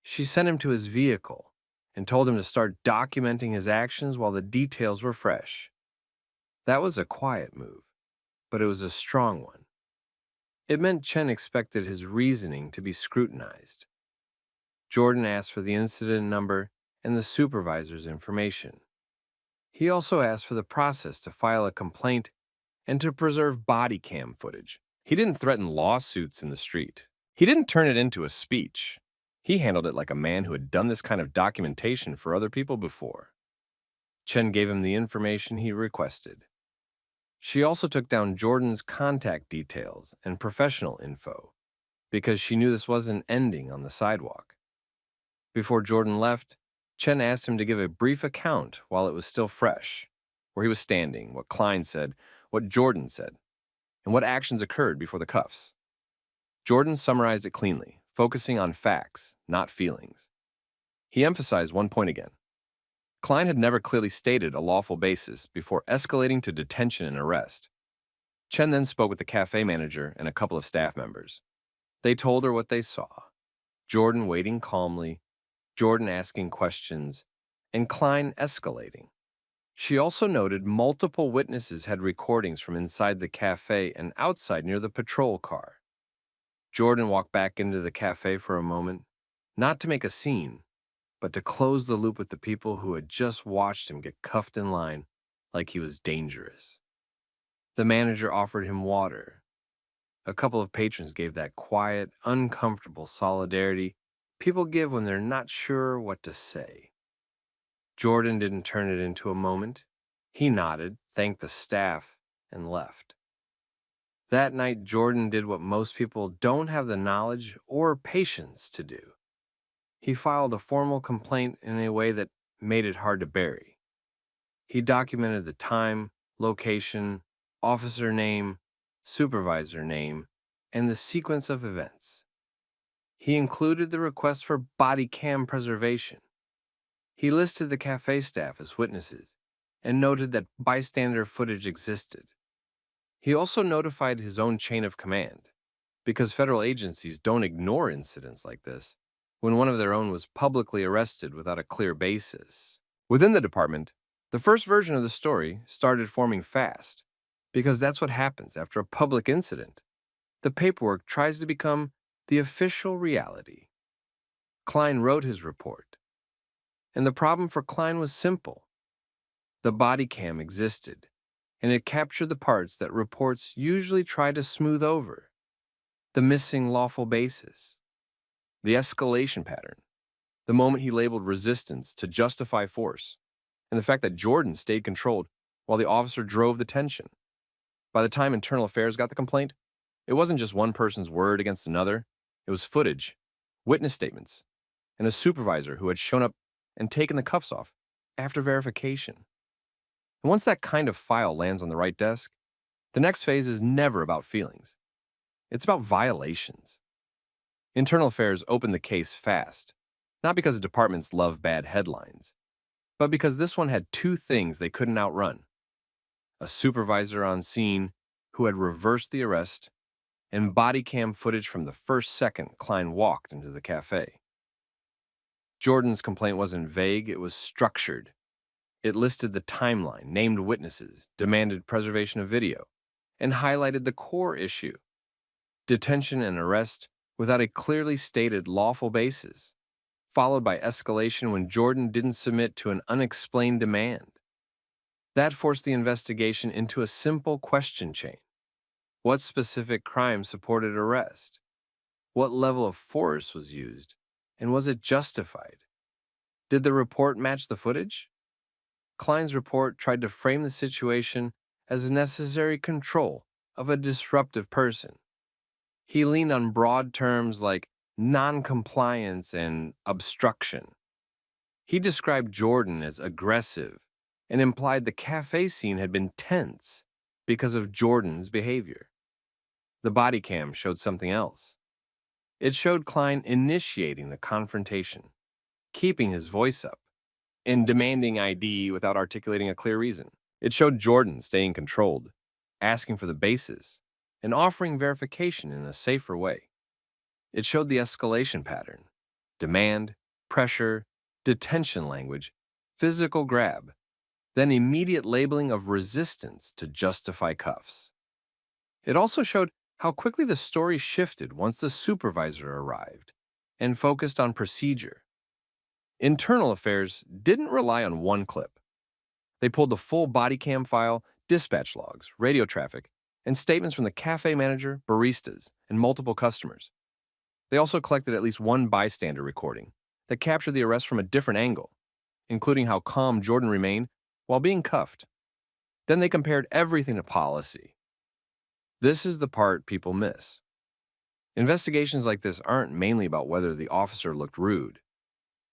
She sent him to his vehicle and told him to start documenting his actions while the details were fresh. That was a quiet move, but it was a strong one. It meant Chen expected his reasoning to be scrutinized. Jordan asked for the incident number and the supervisor's information. He also asked for the process to file a complaint and to preserve Bodycam footage. He didn't threaten lawsuits in the street. He didn't turn it into a speech. He handled it like a man who had done this kind of documentation for other people before. Chen gave him the information he requested. She also took down Jordan's contact details and professional info, because she knew this wasn't ending on the sidewalk. Before Jordan left, Chen asked him to give a brief account while it was still fresh, where he was standing, what Klein said, what Jordan said, and what actions occurred before the cuffs. Jordan summarized it cleanly, focusing on facts, not feelings. He emphasized one point again. Klein had never clearly stated a lawful basis before escalating to detention and arrest. Chen then spoke with the cafe manager and a couple of staff members. They told her what they saw. Jordan waiting calmly, Jordan asking questions, and Klein escalating. She also noted multiple witnesses had recordings from inside the cafe and outside near the patrol car. Jordan walked back into the cafe for a moment, not to make a scene, but to close the loop with the people who had just watched him get cuffed in line like he was dangerous. The manager offered him water. A couple of patrons gave that quiet, uncomfortable solidarity people give when they're not sure what to say. Jordan didn't turn it into a moment. He nodded, thanked the staff, and left. That night, Jordan did what most people don't have the knowledge or patience to do. He filed a formal complaint in a way that made it hard to bury. He documented the time, location, officer name, supervisor name, and the sequence of events. He included the request for body cam preservation. He listed the cafe staff as witnesses and noted that bystander footage existed. He also notified his own chain of command, because federal agencies don't ignore incidents like this when one of their own was publicly arrested without a clear basis. Within the department, the first version of the story started forming fast, because that's what happens after a public incident. The paperwork tries to become the official reality. Klein wrote his report, and the problem for Klein was simple. The body cam existed, and it captured the parts that reports usually try to smooth over. The missing lawful basis, the escalation pattern, the moment he labeled resistance to justify force, and the fact that Jordan stayed controlled while the officer drove the tension. By the time Internal Affairs got the complaint, it wasn't just one person's word against another. It was footage, witness statements, and a supervisor who had shown up and taken the cuffs off after verification. And once that kind of file lands on the right desk, the next phase is never about feelings. It's about violations. Internal Affairs opened the case fast, not because the departments love bad headlines, but because this one had two things they couldn't outrun: a supervisor on scene who had reversed the arrest, and body cam footage from the first second Klein walked into the cafe. Jordan's complaint wasn't vague, it was structured. It listed the timeline, named witnesses, demanded preservation of video, and highlighted the core issue: detention and arrest without a clearly stated lawful basis, followed by escalation when Jordan didn't submit to an unexplained demand. That forced the investigation into a simple question chain. What specific crime supported arrest? What level of force was used? And was it justified? Did the report match the footage? Klein's report tried to frame the situation as a necessary control of a disruptive person. He leaned on broad terms like non-compliance and obstruction. He described Jordan as aggressive and implied the cafe scene had been tense because of Jordan's behavior. The body cam showed something else. It showed Klein initiating the confrontation, keeping his voice up, and demanding ID without articulating a clear reason. It showed Jordan staying controlled, asking for the basis, and offering verification in a safer way. It showed the escalation pattern: demand, pressure, detention language, physical grab, then immediate labeling of resistance to justify cuffs. It also showed how quickly the story shifted once the supervisor arrived and focused on procedure. Internal Affairs didn't rely on one clip. They pulled the full body cam file, dispatch logs, radio traffic, and statements from the cafe manager, baristas, and multiple customers. They also collected at least one bystander recording that captured the arrest from a different angle, including how calm Jordan remained while being cuffed. Then they compared everything to policy. This is the part people miss. Investigations like this aren't mainly about whether the officer looked rude.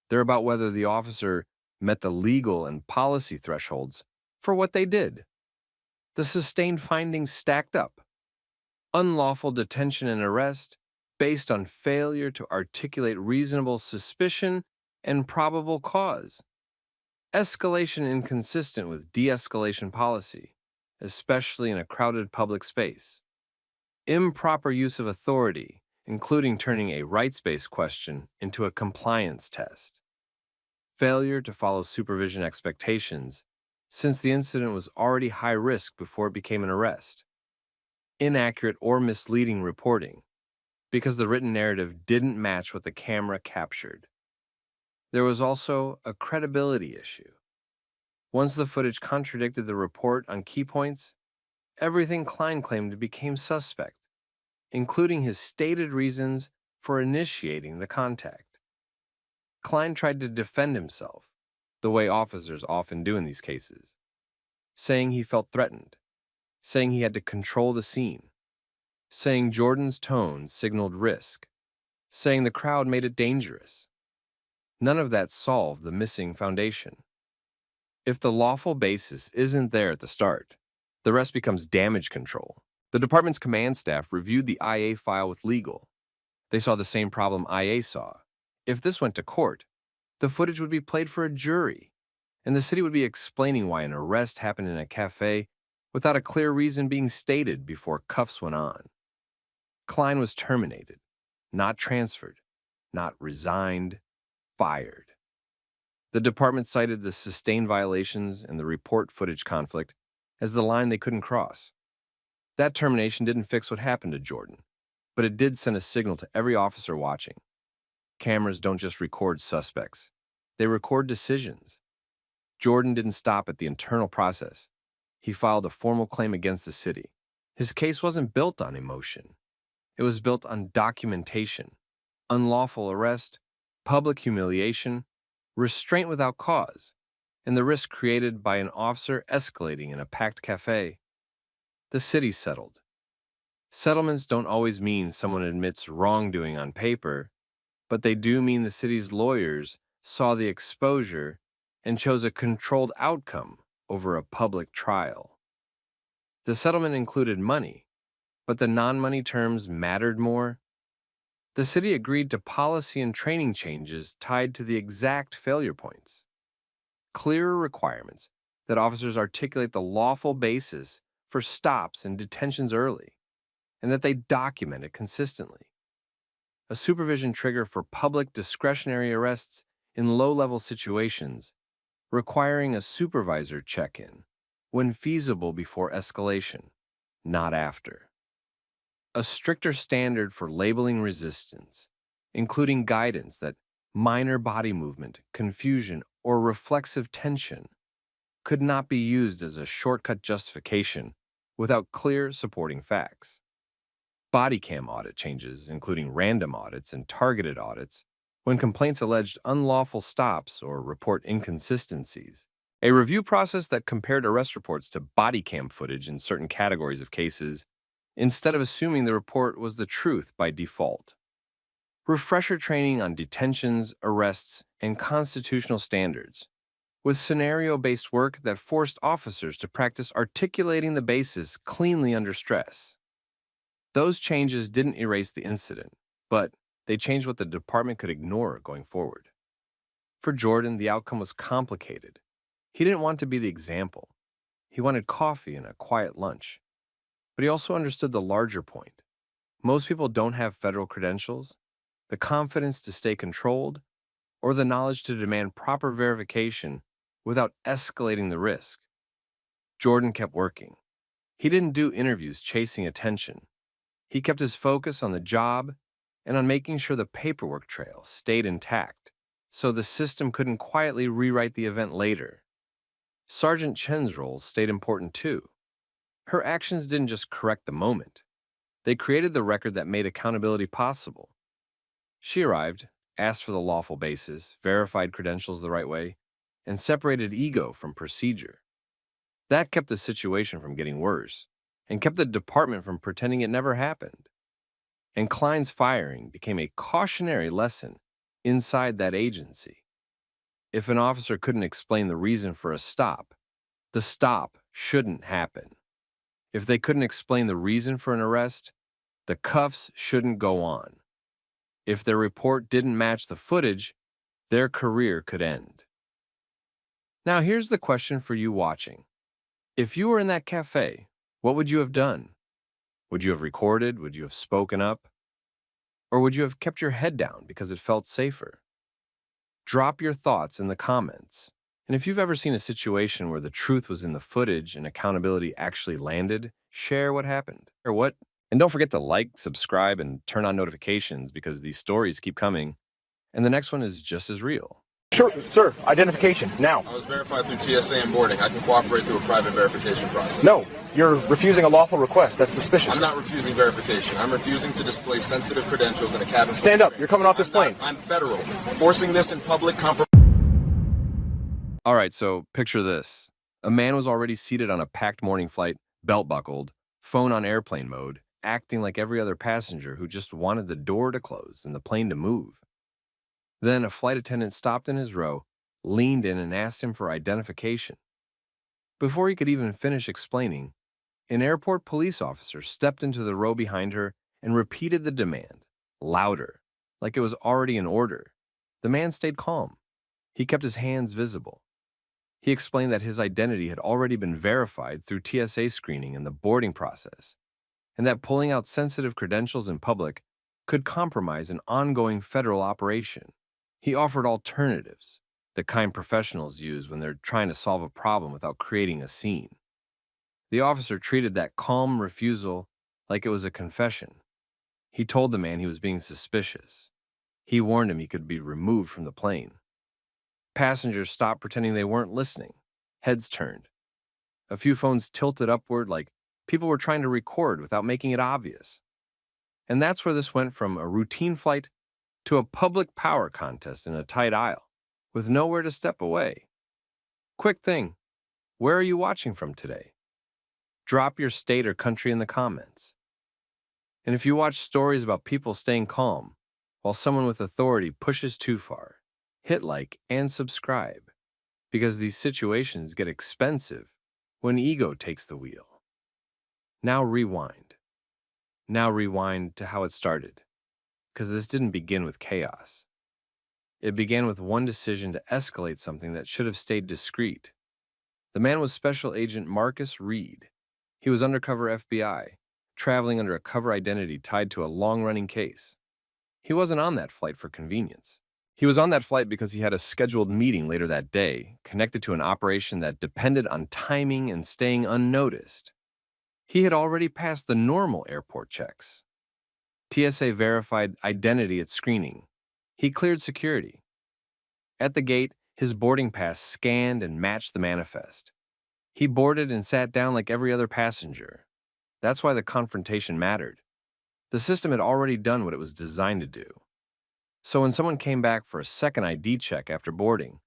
They're about whether the officer met the legal and policy thresholds for what they did. The sustained findings stacked up. Unlawful detention and arrest based on failure to articulate reasonable suspicion and probable cause. Escalation inconsistent with de-escalation policy, especially in a crowded public space. Improper use of authority, including turning a rights-based question into a compliance test. Failure to follow supervision expectations, since the incident was already high risk before it became an arrest. Inaccurate or misleading reporting, because the written narrative didn't match what the camera captured. There was also a credibility issue. Once the footage contradicted the report on key points, everything Klein claimed became suspect, including his stated reasons for initiating the contact. Klein tried to defend himself, the way officers often do in these cases, saying he felt threatened, saying he had to control the scene, saying Jordan's tone signaled risk, saying the crowd made it dangerous. None of that solved the missing foundation. If the lawful basis isn't there at the start, the rest becomes damage control. The department's command staff reviewed the IA file with legal. They saw the same problem IA saw. If this went to court, the footage would be played for a jury, and the city would be explaining why an arrest happened in a cafe without a clear reason being stated before cuffs went on. Klein was terminated, not transferred, not resigned, fired. The department cited the sustained violations and the report footage conflict as the line they couldn't cross. That termination didn't fix what happened to Jordan, but it did send a signal to every officer watching. Cameras don't just record suspects, they record decisions. Jordan didn't stop at the internal process. He filed a formal claim against the city. His case wasn't built on emotion. It was built on documentation, unlawful arrest, public humiliation, restraint without cause, and the risk created by an officer escalating in a packed cafe. The city settled. Settlements don't always mean someone admits wrongdoing on paper, but they do mean the city's lawyers saw the exposure and chose a controlled outcome over a public trial. The settlement included money, but the non-money terms mattered more. The city agreed to policy and training changes tied to the exact failure points. Clearer requirements that officers articulate the lawful basis for stops and detentions early, and that they document it consistently. A supervision trigger for public discretionary arrests in low-level situations, requiring a supervisor check-in when feasible before escalation, not after. A stricter standard for labeling resistance, including guidance that minor body movement, confusion, or reflexive tension could not be used as a shortcut justification without clear supporting facts. Bodycam audit changes, including random audits and targeted audits, when complaints alleged unlawful stops or report inconsistencies. A review process that compared arrest reports to bodycam footage in certain categories of cases, instead of assuming the report was the truth by default. Refresher training on detentions, arrests, and constitutional standards, with scenario-based work that forced officers to practice articulating the basis cleanly under stress. Those changes didn't erase the incident, but they changed what the department could ignore going forward. For Jordan, the outcome was complicated. He didn't want to be the example. He wanted coffee and a quiet lunch. But he also understood the larger point. Most people don't have federal credentials, the confidence to stay controlled, or the knowledge to demand proper verification without escalating the risk. Jordan kept working. He didn't do interviews chasing attention. He kept his focus on the job and on making sure the paperwork trail stayed intact, so the system couldn't quietly rewrite the event later. Sergeant Chen's role stayed important too. Her actions didn't just correct the moment. They created the record that made accountability possible. She arrived, asked for the lawful basis, verified credentials the right way, and separated ego from procedure. That kept the situation from getting worse, and kept the department from pretending it never happened. And Klein's firing became a cautionary lesson inside that agency. If an officer couldn't explain the reason for a stop, the stop shouldn't happen. If they couldn't explain the reason for an arrest, the cuffs shouldn't go on. If their report didn't match the footage, their career could end. Now, here's the question for you watching. If you were in that cafe, what would you have done? Would you have recorded? Would you have spoken up? Or would you have kept your head down because it felt safer? Drop your thoughts in the comments. And if you've ever seen a situation where the truth was in the footage and accountability actually landed, share what happened. Or what? And don't forget to like, subscribe, and turn on notifications because these stories keep coming. And the next one is just as real.
Sure, sir. Identification, now.
I was verified through TSA and boarding. I can cooperate through a private verification process.
No, you're refusing a lawful request. That's suspicious.
I'm not refusing verification. I'm refusing to display sensitive credentials in a cabin.
Stand up. You're coming off this plane.
I'm federal. Forcing this in public
All right, so picture this. A man was already seated on a packed morning flight, belt buckled, phone on airplane mode, acting like every other passenger who just wanted the door to close and the plane to move. Then a flight attendant stopped in his row, leaned in and asked him for identification. Before he could even finish explaining, an airport police officer stepped into the row behind her and repeated the demand, louder, like it was already an order. The man stayed calm. He kept his hands visible. He explained that his identity had already been verified through TSA screening and the boarding process, and that pulling out sensitive credentials in public could compromise an ongoing federal operation. He offered alternatives, the kind professionals use when they're trying to solve a problem without creating a scene. The officer treated that calm refusal like it was a confession. He told the man he was being suspicious. He warned him he could be removed from the plane. Passengers stopped pretending they weren't listening. Heads turned. A few phones tilted upward like people were trying to record without making it obvious. And that's where this went from a routine flight to a public power contest in a tight aisle, with nowhere to step away. Quick thing, where are you watching from today? Drop your state or country in the comments. And if you watch stories about people staying calm while someone with authority pushes too far, hit like and subscribe, because these situations get expensive when ego takes the wheel. Now rewind. Now rewind to how it started, because this didn't begin with chaos. It began with one decision to escalate something that should have stayed discreet. The man was Special Agent Marcus Reed. He was undercover FBI, traveling under a cover identity tied to a long-running case. He wasn't on that flight for convenience. He was on that flight because he had a scheduled meeting later that day, connected to an operation that depended on timing and staying unnoticed. He had already passed the normal airport checks. TSA verified identity at screening. He cleared security. At the gate, his boarding pass scanned and matched the manifest. He boarded and sat down like every other passenger. That's why the confrontation mattered. The system had already done what it was designed to do. So when someone came back for a second ID check after boarding,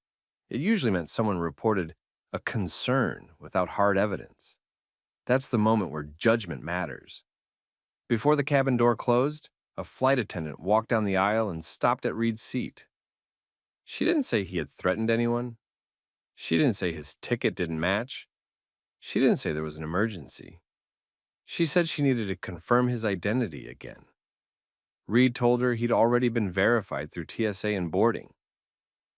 it usually meant someone reported a concern without hard evidence. That's the moment where judgment matters. Before the cabin door closed, a flight attendant walked down the aisle and stopped at Reed's seat. She didn't say he had threatened anyone. She didn't say his ticket didn't match. She didn't say there was an emergency. She said she needed to confirm his identity again. Reed told her he'd already been verified through TSA and boarding.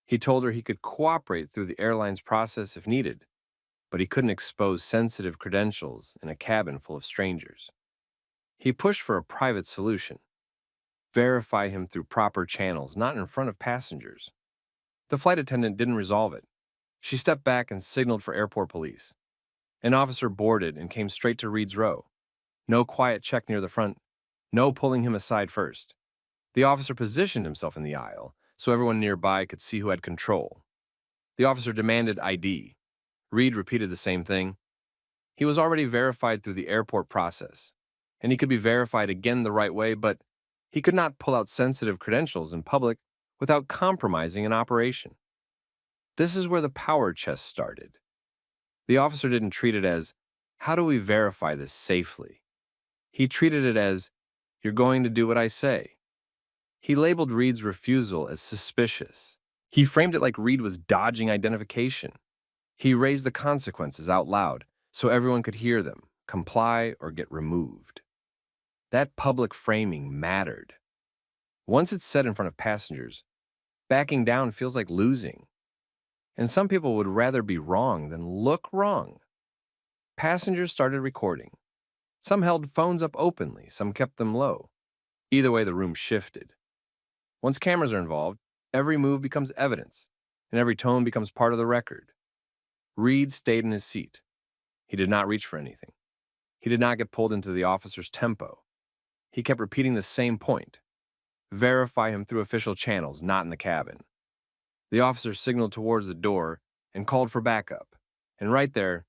He told her he could cooperate through the airline's process if needed, but he couldn't expose sensitive credentials in a cabin full of strangers. He pushed for a private solution. Verify him through proper channels, not in front of passengers. The flight attendant didn't resolve it. She stepped back and signaled for airport police. An officer boarded and came straight to Reed's row. No quiet check near the front. No pulling him aside first. The officer positioned himself in the aisle so everyone nearby could see who had control. The officer demanded ID. Reed repeated the same thing. He was already verified through the airport process, and he could be verified again the right way, but he could not pull out sensitive credentials in public without compromising an operation. This is where the power chess started. The officer didn't treat it as, how do we verify this safely? He treated it as, you're going to do what I say. He labeled Reed's refusal as suspicious. He framed it like Reed was dodging identification. He raised the consequences out loud so everyone could hear them, comply, or get removed. That public framing mattered. Once it's said in front of passengers, backing down feels like losing. And some people would rather be wrong than look wrong. Passengers started recording. Some held phones up openly, some kept them low. Either way, the room shifted. Once cameras are involved, every move becomes evidence, and every tone becomes part of the record. Reed stayed in his seat. He did not reach for anything. He did not get pulled into the officer's tempo. He kept repeating the same point. Verify him through official channels, not in the cabin. The officer signaled towards the door and called for backup. And right there,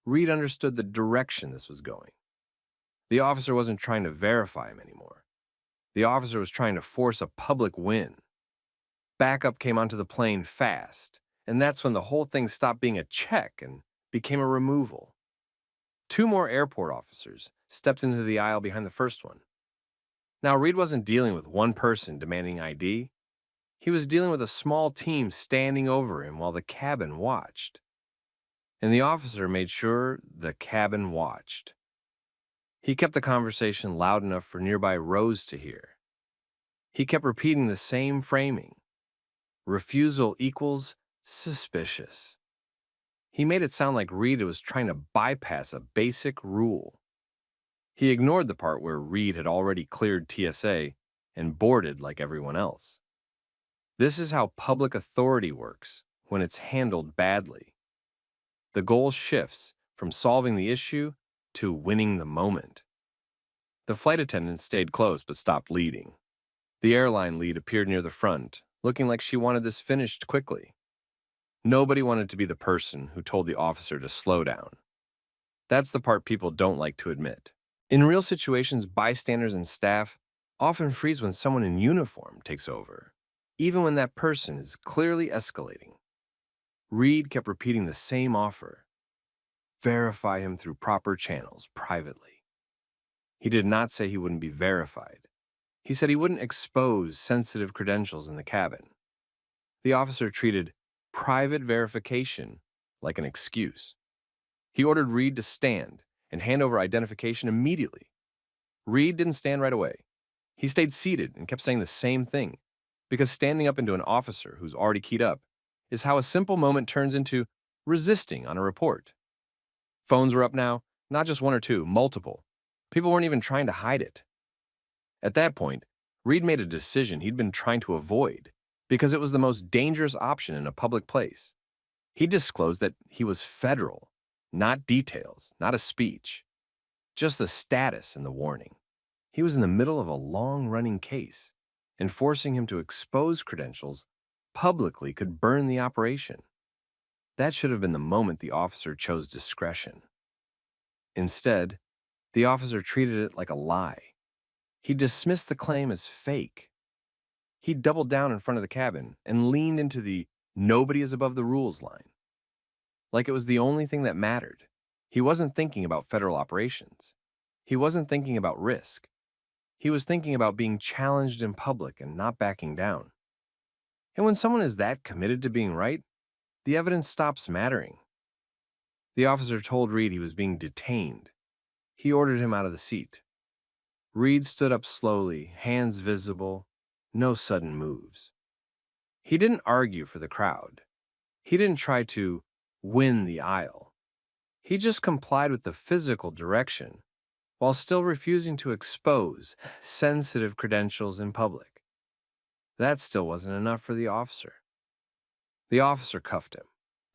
Reed understood the direction this was going. The officer wasn't trying to verify him anymore. The officer was trying to force a public win. Backup came onto the plane fast, and that's when the whole thing stopped being a check and became a removal. 2 more airport officers stepped into the aisle behind the first one. Now, Reed wasn't dealing with one person demanding ID. He was dealing with a small team standing over him while the cabin watched. And the officer made sure the cabin watched. He kept the conversation loud enough for nearby rows to hear. He kept repeating the same framing. Refusal equals suspicious. He made it sound like Reed was trying to bypass a basic rule. He ignored the part where Reed had already cleared TSA and boarded like everyone else. This is how public authority works when it's handled badly. The goal shifts from solving the issue to winning the moment. The flight attendant stayed close but stopped leading. The airline lead appeared near the front, looking like she wanted this finished quickly. Nobody wanted to be the person who told the officer to slow down. That's the part people don't like to admit. In real situations, bystanders and staff often freeze when someone in uniform takes over, even when that person is clearly escalating. Reed kept repeating the same offer. Verify him through proper channels, privately. He did not say he wouldn't be verified. He said he wouldn't expose sensitive credentials in the cabin. The officer treated private verification like an excuse. He ordered Reed to stand and hand over identification immediately. Reed didn't stand right away. He stayed seated and kept saying the same thing, because standing up into an officer who's already keyed up is how a simple moment turns into resisting on a report. Phones were up now, not just 1 or 2, multiple. People weren't even trying to hide it. At that point, Reed made a decision he'd been trying to avoid because it was the most dangerous option in a public place. He disclosed that he was federal, not details, not a speech, just the status and the warning. He was in the middle of a long-running case, and forcing him to expose credentials publicly could burn the operation. That should have been the moment the officer chose discretion. Instead, the officer treated it like a lie. He dismissed the claim as fake. He doubled down in front of the cabin and leaned into the "nobody is above the rules" line, like it was the only thing that mattered. He wasn't thinking about federal operations. He wasn't thinking about risk. He was thinking about being challenged in public and not backing down. And when someone is that committed to being right, the evidence stops mattering. The officer told Reed he was being detained. He ordered him out of the seat. Reed stood up slowly, hands visible, no sudden moves. He didn't argue for the crowd. He didn't try to win the aisle. He just complied with the physical direction while still refusing to expose sensitive credentials in public. That still wasn't enough for the officer. The officer cuffed him.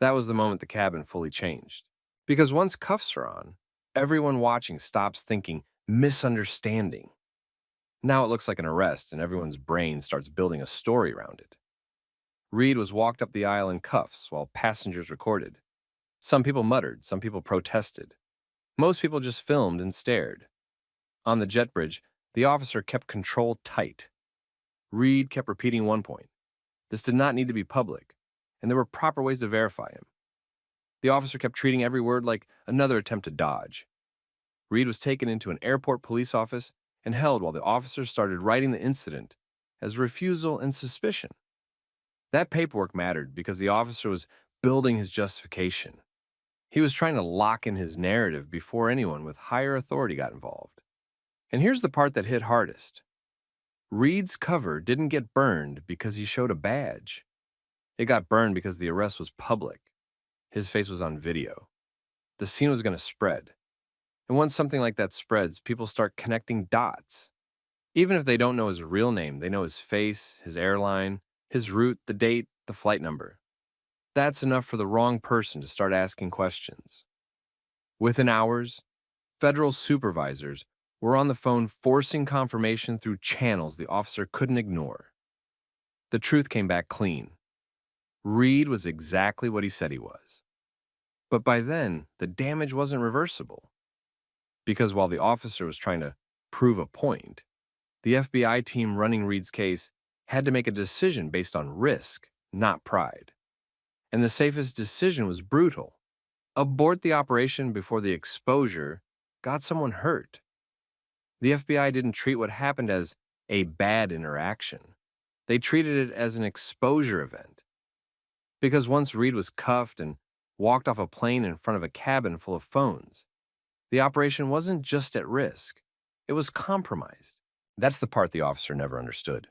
That was the moment the cabin fully changed. Because once cuffs are on, everyone watching stops thinking misunderstanding. Now it looks like an arrest, and everyone's brain starts building a story around it. Reed was walked up the aisle in cuffs while passengers recorded. Some people muttered, some people protested. Most people just filmed and stared. On the jet bridge, the officer kept control tight. Reed kept repeating one point. This did not need to be public, and there were proper ways to verify him. The officer kept treating every word like another attempt to dodge. Reed was taken into an airport police office and held while the officers started writing the incident as refusal and suspicion. That paperwork mattered because the officer was building his justification. He was trying to lock in his narrative before anyone with higher authority got involved. And here's the part that hit hardest. Reed's cover didn't get burned because he showed a badge. It got burned because the arrest was public. His face was on video. The scene was going to spread. And once something like that spreads, people start connecting dots. Even if they don't know his real name, they know his face, his airline, his route, the date, the flight number. That's enough for the wrong person to start asking questions. Within hours, federal supervisors were on the phone forcing confirmation through channels the officer couldn't ignore. The truth came back clean. Reed was exactly what he said he was. But by then, the damage wasn't reversible. Because while the officer was trying to prove a point, the FBI team running Reed's case had to make a decision based on risk, not pride. And the safest decision was brutal. Abort the operation before the exposure got someone hurt. The FBI didn't treat what happened as a bad interaction. They treated it as an exposure event. Because once Reed was cuffed and walked off a plane in front of a cabin full of phones, the operation wasn't just at risk, it was compromised. That's the part the officer never understood.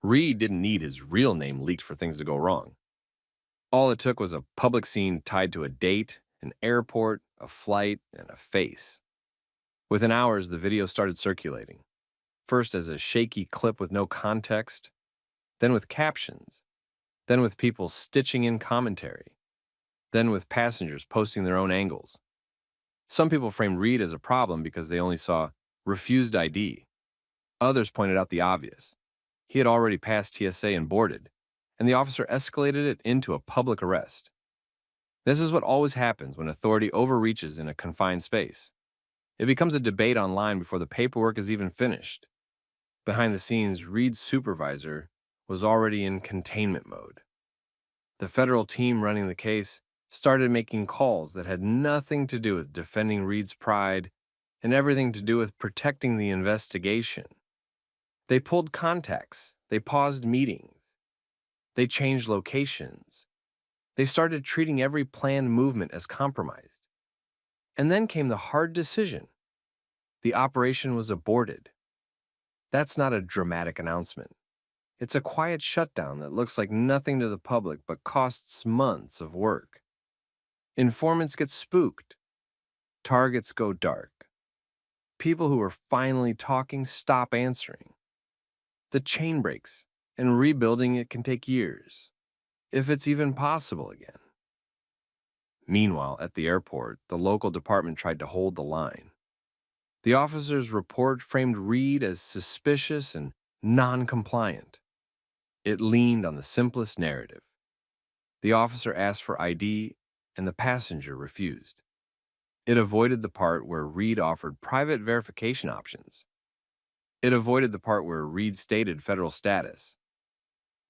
Reed didn't need his real name leaked for things to go wrong. All it took was a public scene tied to a date, an airport, a flight, and a face. Within hours, the video started circulating, first as a shaky clip with no context, then with captions, then with people stitching in commentary, then with passengers posting their own angles. Some people framed Reed as a problem because they only saw refused ID. Others pointed out the obvious. He had already passed TSA and boarded, and the officer escalated it into a public arrest. This is what always happens when authority overreaches in a confined space. It becomes a debate online before the paperwork is even finished. Behind the scenes, Reed's supervisor was already in containment mode. The federal team running the case started making calls that had nothing to do with defending Reed's pride and everything to do with protecting the investigation. They pulled contacts, they paused meetings, they changed locations, they started treating every planned movement as compromised. And then came the hard decision. The operation was aborted. That's not a dramatic announcement. It's a quiet shutdown that looks like nothing to the public but costs months of work. Informants get spooked. Targets go dark. People who are finally talking stop answering. The chain breaks, and rebuilding it can take years, if it's even possible again. Meanwhile, at the airport, the local department tried to hold the line. The officer's report framed Reed as suspicious and non-compliant. It leaned on the simplest narrative. The officer asked for ID, and the passenger refused. It avoided the part where Reed offered private verification options. It avoided the part where Reed stated federal status.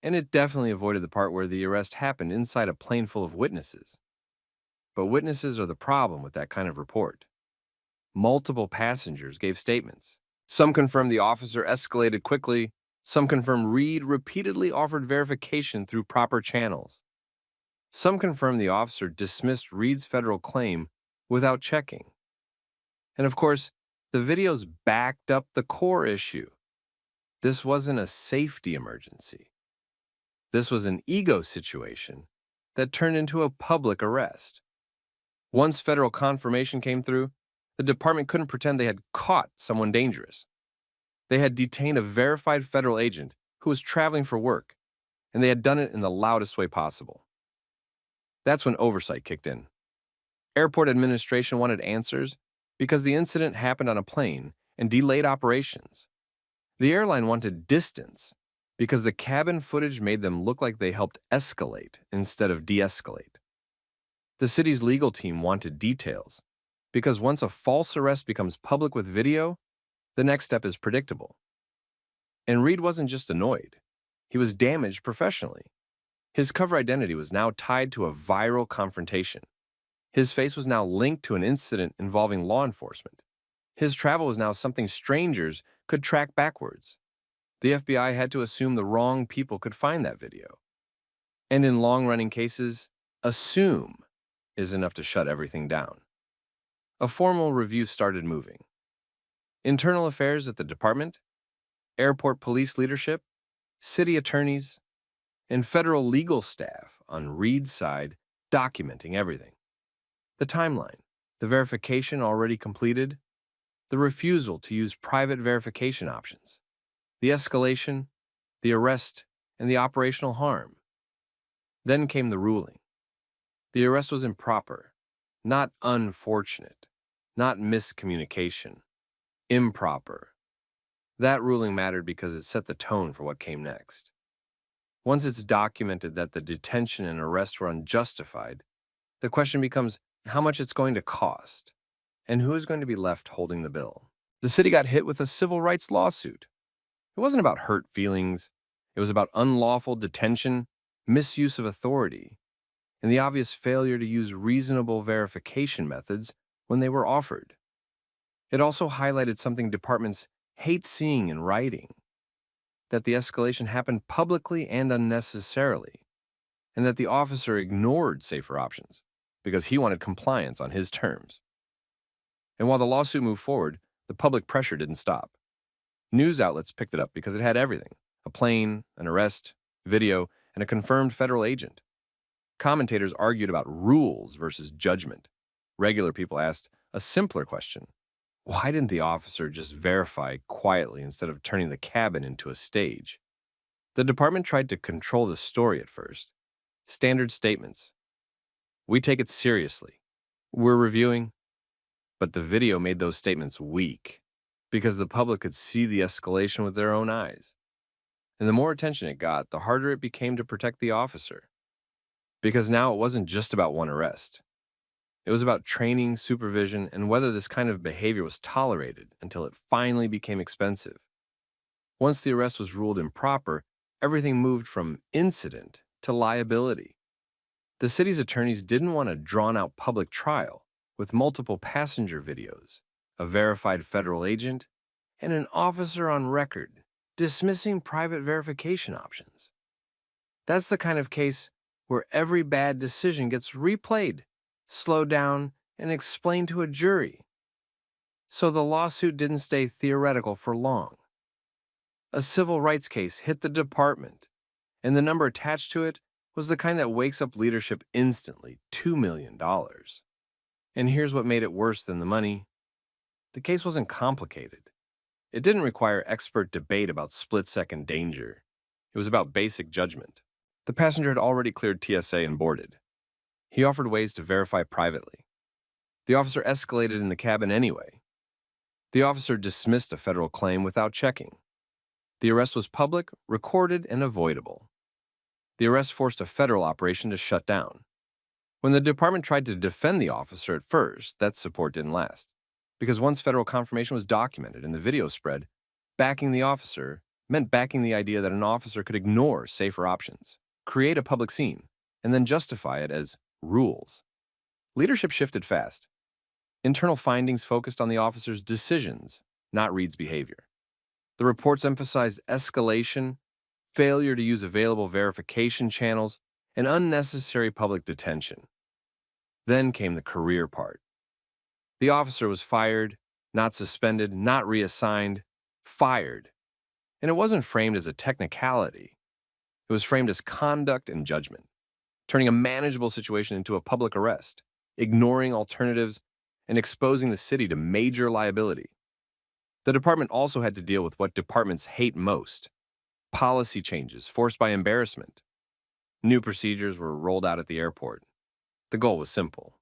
And it definitely avoided the part where the arrest happened inside a plane full of witnesses. But witnesses are the problem with that kind of report. Multiple passengers gave statements. Some confirmed the officer escalated quickly. Some confirmed Reed repeatedly offered verification through proper channels. Some confirmed the officer dismissed Reed's federal claim without checking. And of course, the videos backed up the core issue. This wasn't a safety emergency. This was an ego situation that turned into a public arrest. Once federal confirmation came through, the department couldn't pretend they had caught someone dangerous. They had detained a verified federal agent who was traveling for work, and they had done it in the loudest way possible. That's when oversight kicked in. Airport administration wanted answers because the incident happened on a plane and delayed operations. The airline wanted distance because the cabin footage made them look like they helped escalate instead of de-escalate. The city's legal team wanted details because once a false arrest becomes public with video, the next step is predictable. And Reed wasn't just annoyed. He was damaged professionally. His cover identity was now tied to a viral confrontation. His face was now linked to an incident involving law enforcement. His travel was now something strangers could track backwards. The FBI had to assume the wrong people could find that video. And in long-running cases, assume is enough to shut everything down. A formal review started moving. Internal affairs at the department, airport police leadership, city attorneys, and federal legal staff on Reed's side documenting everything. The timeline, the verification already completed, the refusal to use private verification options, the escalation, the arrest, and the operational harm. Then came the ruling. The arrest was improper, not unfortunate, not miscommunication, improper. That ruling mattered because it set the tone for what came next. Once it's documented that the detention and arrest were unjustified, the question becomes how much it's going to cost and who is going to be left holding the bill. The city got hit with a civil rights lawsuit. It wasn't about hurt feelings. It was about unlawful detention, misuse of authority, and the obvious failure to use reasonable verification methods when they were offered. It also highlighted something departments hate seeing in writing, that the escalation happened publicly and unnecessarily, and that the officer ignored safer options because he wanted compliance on his terms. And while the lawsuit moved forward, the public pressure didn't stop. News outlets picked it up because it had everything: a plane, an arrest, video, and a confirmed federal agent. Commentators argued about rules versus judgment. Regular people asked a simpler question: why didn't the officer just verify quietly instead of turning the cabin into a stage? The department tried to control the story at first. Standard statements. We take it seriously. We're reviewing. But the video made those statements weak because the public could see the escalation with their own eyes. And the more attention it got, the harder it became to protect the officer. Because now it wasn't just about one arrest. It was about training, supervision, and whether this kind of behavior was tolerated until it finally became expensive. Once the arrest was ruled improper, everything moved from incident to liability. The city's attorneys didn't want a drawn-out public trial with multiple passenger videos, a verified federal agent, and an officer on record dismissing private verification options. That's the kind of case where every bad decision gets replayed, slowed down, and explained to a jury. So the lawsuit didn't stay theoretical for long. A civil rights case hit the department, and the number attached to it was the kind that wakes up leadership instantly: $2 million. And here's what made it worse than the money. The case wasn't complicated. It didn't require expert debate about split-second danger. It was about basic judgment. The passenger had already cleared TSA and boarded. He offered ways to verify privately. The officer escalated in the cabin anyway. The officer dismissed a federal claim without checking. The arrest was public, recorded, and avoidable. The arrest forced a federal operation to shut down. When the department tried to defend the officer at first, that support didn't last. Because once federal confirmation was documented and the video spread, backing the officer meant backing the idea that an officer could ignore safer options, create a public scene, and then justify it as rules. Leadership shifted fast. Internal findings focused on the officer's decisions, not Reed's behavior. The reports emphasized escalation, failure to use available verification channels, and unnecessary public detention. Then came the career part. The officer was fired, not suspended, not reassigned, fired. And it wasn't framed as a technicality. It was framed as conduct and judgment, turning a manageable situation into a public arrest, ignoring alternatives, and exposing the city to major liability. The department also had to deal with what departments hate most: policy changes forced by embarrassment. New procedures were rolled out at the airport. The goal was simple: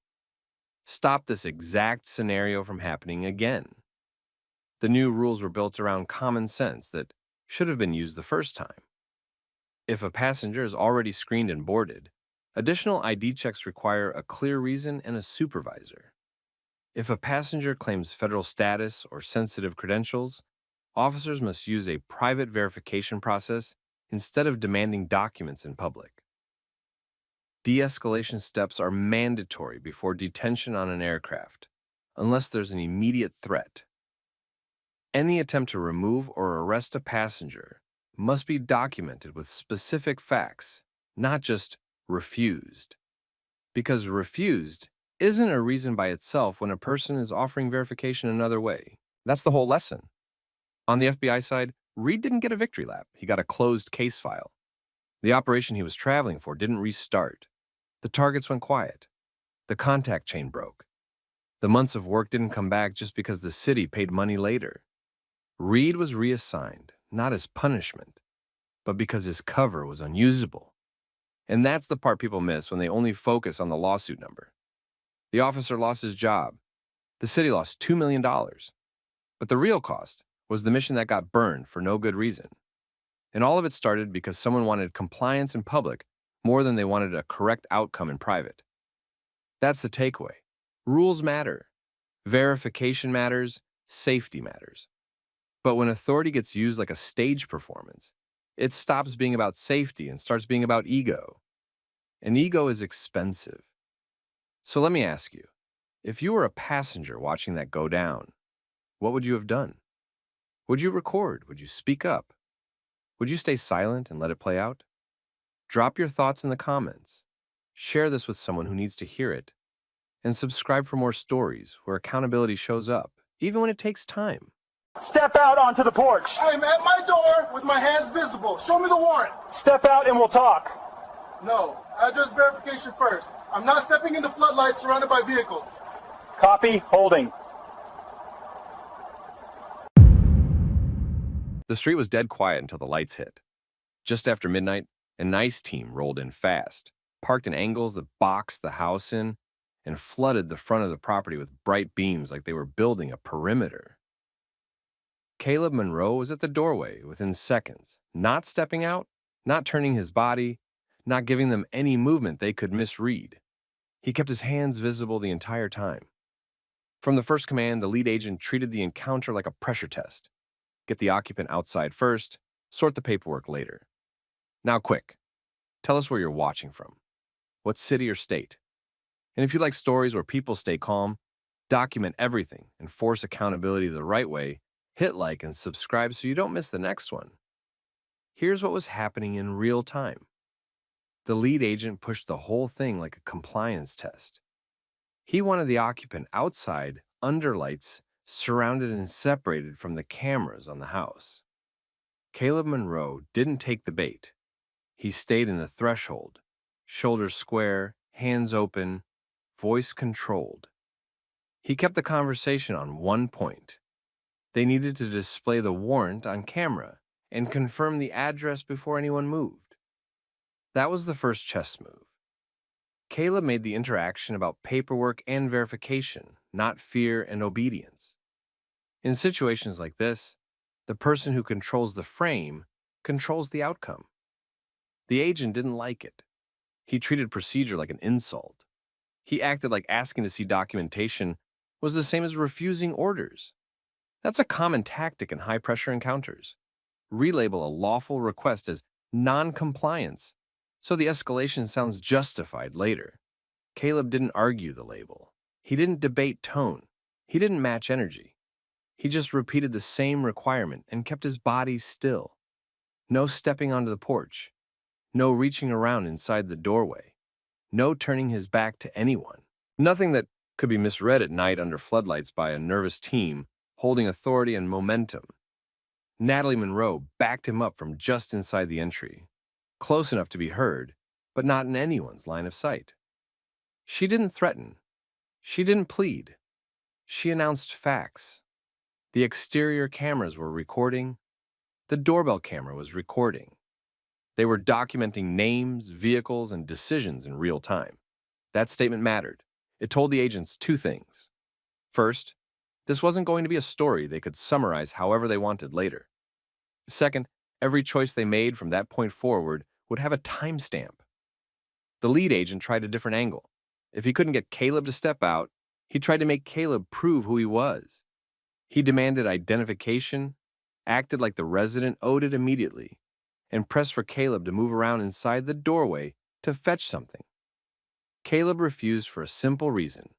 stop this exact scenario from happening again. The new rules were built around common sense that should have been used the first time. If a passenger is already screened and boarded, additional ID checks require a clear reason and a supervisor. If a passenger claims federal status or sensitive credentials, officers must use a private verification process instead of demanding documents in public. De-escalation steps are mandatory before detention on an aircraft, unless there's an immediate threat. Any attempt to remove or arrest a passenger must be documented with specific facts, not just refused. Because refused isn't a reason by itself when a person is offering verification another way. That's the whole lesson. On the FBI side, Reed didn't get a victory lap. He got a closed case file. The operation he was traveling for didn't restart. The targets went quiet. The contact chain broke. The months of work didn't come back just because the city paid money later. Reed was reassigned, not as punishment, but because his cover was unusable. And that's the part people miss when they only focus on the lawsuit number. The officer lost his job. The city lost $2 million. But the real cost was the mission that got burned for no good reason. And all of it started because someone wanted compliance in public more than they wanted a correct outcome in private. That's the takeaway. Rules matter. Verification matters. Safety matters. But when authority gets used like a stage performance, it stops being about safety and starts being about ego. And ego is expensive. So let me ask you, if you were a passenger watching that go down, what would you have done? Would you record? Would you speak up? Would you stay silent and let it play out? Drop your thoughts in the comments. Share this with someone who needs to hear it. And subscribe for more stories where accountability shows up, even when it takes time.
Step out onto the porch.
I'm at my door with my hands visible. Show me the warrant.
Step out and we'll talk.
No, address verification first. I'm not stepping into floodlights surrounded by vehicles.
Copy, holding.
The street was dead quiet until the lights hit. Just after midnight, a nice team rolled in fast, parked in angles that boxed the house in, and flooded the front of the property with bright beams like they were building a perimeter. Caleb Monroe was at the doorway within seconds, not stepping out, not turning his body, not giving them any movement they could misread. He kept his hands visible the entire time. From the first command, the lead agent treated the encounter like a pressure test. Get the occupant outside first, sort the paperwork later. Now quick, tell us where you're watching from. What city or state? And if you like stories where people stay calm, document everything and force accountability the right way, hit like and subscribe so you don't miss the next one. Here's what was happening in real time. The lead agent pushed the whole thing like a compliance test. He wanted the occupant outside, under lights, surrounded and separated from the cameras on the house. Caleb Monroe didn't take the bait. He stayed in the threshold, shoulders square, hands open, voice controlled. He kept the conversation on one point. They needed to display the warrant on camera and confirm the address before anyone moved. That was the first chess move. Caleb made the interaction about paperwork and verification, not fear and obedience. In situations like this, the person who controls the frame controls the outcome. The agent didn't like it. He treated procedure like an insult. He acted like asking to see documentation was the same as refusing orders. That's a common tactic in high-pressure encounters. Relabel a lawful request as non-compliance, so the escalation sounds justified later. Caleb didn't argue the label. He didn't debate tone. He didn't match energy. He just repeated the same requirement and kept his body still. No stepping onto the porch. No reaching around inside the doorway. No turning his back to anyone. Nothing that could be misread at night under floodlights by a nervous team holding authority and momentum. Natalie Monroe backed him up from just inside the entry, close enough to be heard, but not in anyone's line of sight. She didn't threaten. She didn't plead. She announced facts. The exterior cameras were recording. The doorbell camera was recording. They were documenting names, vehicles, and decisions in real time. That statement mattered. It told the agents two things. First, this wasn't going to be a story they could summarize however they wanted later. Second, every choice they made from that point forward would have a timestamp. The lead agent tried a different angle. If he couldn't get Caleb to step out, he tried to make Caleb prove who he was. He demanded identification, acted like the resident owed it immediately, and pressed for Caleb to move around inside the doorway to fetch something. Caleb refused for a simple reason.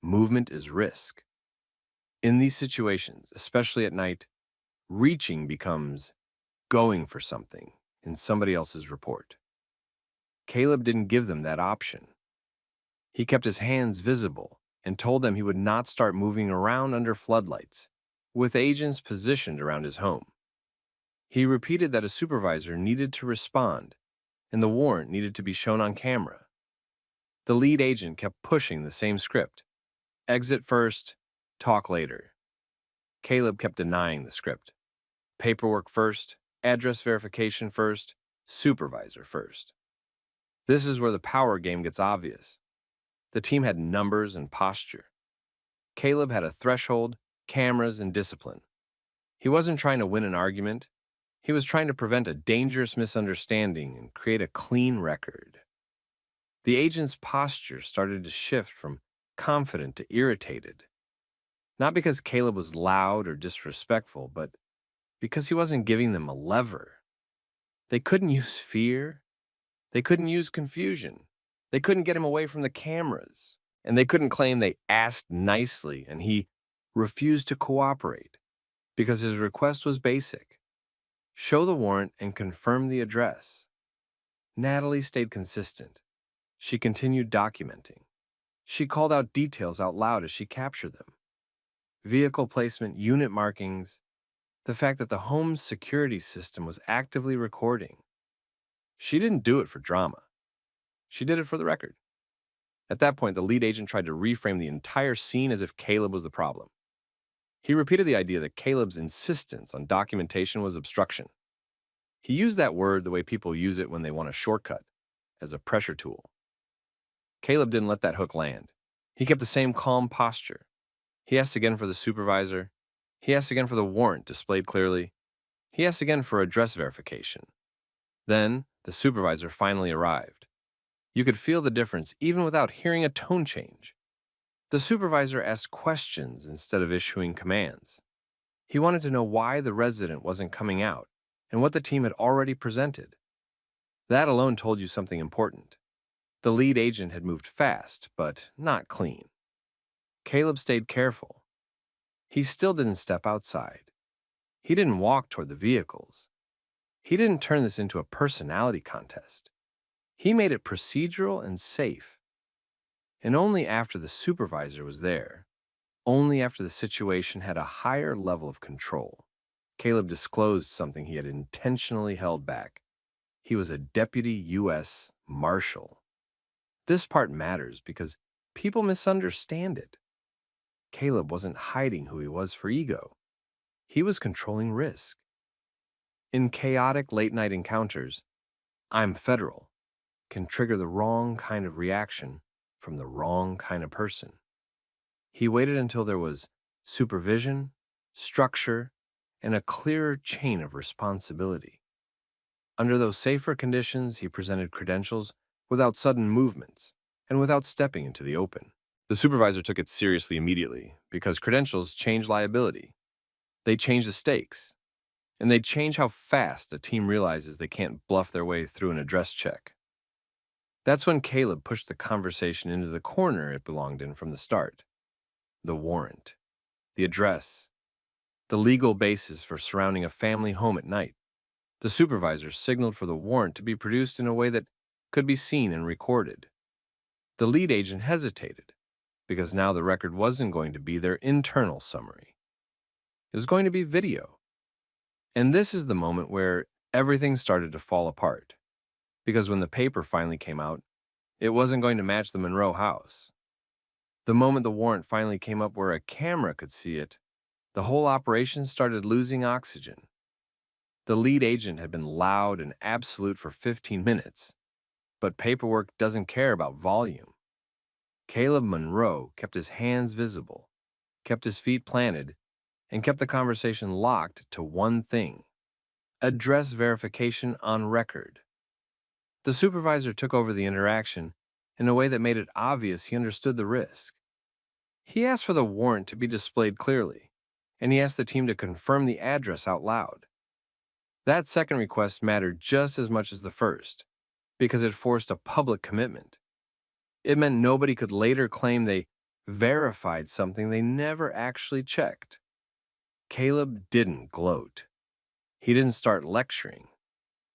Movement is risk. In these situations, especially at night, reaching becomes going for something in somebody else's report. Caleb didn't give them that option. He kept his hands visible and told them he would not start moving around under floodlights, with agents positioned around his home. He repeated that a supervisor needed to respond and the warrant needed to be shown on camera. The lead agent kept pushing the same script. Exit first, talk later. Caleb kept denying the script. Paperwork first, address verification first, supervisor first. This is where the power game gets obvious. The team had numbers and posture. Caleb had a threshold, cameras, and discipline. He wasn't trying to win an argument. He was trying to prevent a dangerous misunderstanding and create a clean record. The agent's posture started to shift from confident to irritated. Not because Caleb was loud or disrespectful, but because he wasn't giving them a lever. They couldn't use fear. They couldn't use confusion. They couldn't get him away from the cameras. And they couldn't claim they asked nicely and he refused to cooperate because his request was basic. Show the warrant and confirm the address. Natalie stayed consistent. She continued documenting. She called out details out loud as she captured them. Vehicle placement, unit markings, the fact that the home's security system was actively recording. She didn't do it for drama. She did it for the record. At that point, the lead agent tried to reframe the entire scene as if Caleb was the problem. He repeated the idea that Caleb's insistence on documentation was obstruction. He used that word the way people use it when they want a shortcut, as a pressure tool. Caleb didn't let that hook land. He kept the same calm posture. He asked again for the supervisor. He asked again for the warrant displayed clearly. He asked again for address verification. Then, the supervisor finally arrived. You could feel the difference even without hearing a tone change. The supervisor asked questions instead of issuing commands. He wanted to know why the resident wasn't coming out and what the team had already presented. That alone told you something important. The lead agent had moved fast, but not clean. Caleb stayed careful. He still didn't step outside. He didn't walk toward the vehicles. He didn't turn this into a personality contest. He made it procedural and safe. And only after the supervisor was there, only after the situation had a higher level of control, Caleb disclosed something he had intentionally held back. He was a deputy U.S. Marshal. This part matters because people misunderstand it. Caleb wasn't hiding who he was for ego. He was controlling risk. In chaotic late-night encounters, "I'm federal" can trigger the wrong kind of reaction from the wrong kind of person. He waited until there was supervision, structure, and a clearer chain of responsibility. Under those safer conditions, he presented credentials without sudden movements and without stepping into the open. The supervisor took it seriously immediately because credentials change liability. They change the stakes, and they change how fast a team realizes they can't bluff their way through an address check. That's when Caleb pushed the conversation into the corner it belonged in from the start. The warrant, the address, the legal basis for surrounding a family home at night. The supervisor signaled for the warrant to be produced in a way that could be seen and recorded. The lead agent hesitated, because now the record wasn't going to be their internal summary. It was going to be video. And this is the moment where everything started to fall apart. Because when the paper finally came out, it wasn't going to match the Monroe house. The moment the warrant finally came up where a camera could see it, the whole operation started losing oxygen. The lead agent had been loud and absolute for 15 minutes, but paperwork doesn't care about volume. Caleb Monroe kept his hands visible, kept his feet planted, and kept the conversation locked to one thing: address verification on record. The supervisor took over the interaction in a way that made it obvious he understood the risk. He asked for the warrant to be displayed clearly, and he asked the team to confirm the address out loud. That second request mattered just as much as the first, because it forced a public commitment. It meant nobody could later claim they verified something they never actually checked. Caleb didn't gloat. He didn't start lecturing.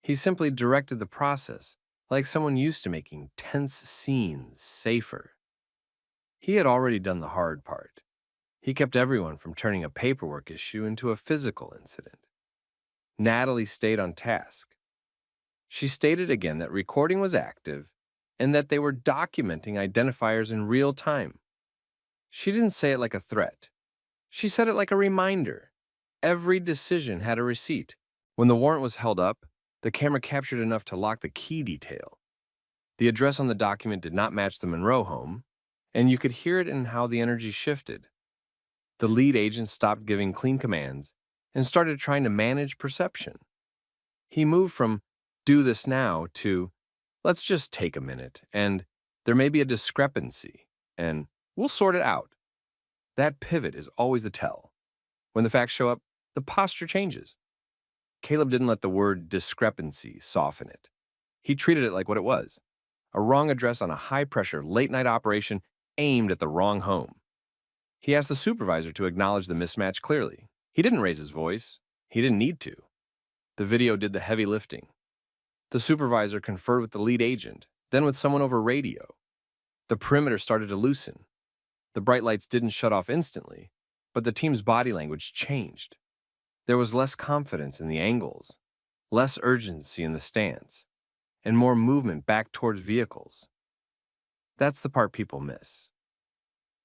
He simply directed the process like someone used to making tense scenes safer. He had already done the hard part. He kept everyone from turning a paperwork issue into a physical incident. Natalie stayed on task. She stated again that recording was active and that they were documenting identifiers in real time. She didn't say it like a threat. She said it like a reminder. Every decision had a receipt. When the warrant was held up, the camera captured enough to lock the key detail. The address on the document did not match the Monroe home, and you could hear it in how the energy shifted. The lead agent stopped giving clean commands and started trying to manage perception. He moved from, "do this now," to, "let's just take a minute," and, "there may be a discrepancy," and, "we'll sort it out." That pivot is always the tell. When the facts show up, the posture changes. Caleb didn't let the word discrepancy soften it. He treated it like what it was: a wrong address on a high-pressure, late-night operation aimed at the wrong home. He asked the supervisor to acknowledge the mismatch clearly. He didn't raise his voice. He didn't need to. The video did the heavy lifting. The supervisor conferred with the lead agent, then with someone over radio. The perimeter started to loosen. The bright lights didn't shut off instantly, but the team's body language changed. There was less confidence in the angles, less urgency in the stance, and more movement back towards vehicles. That's the part people miss.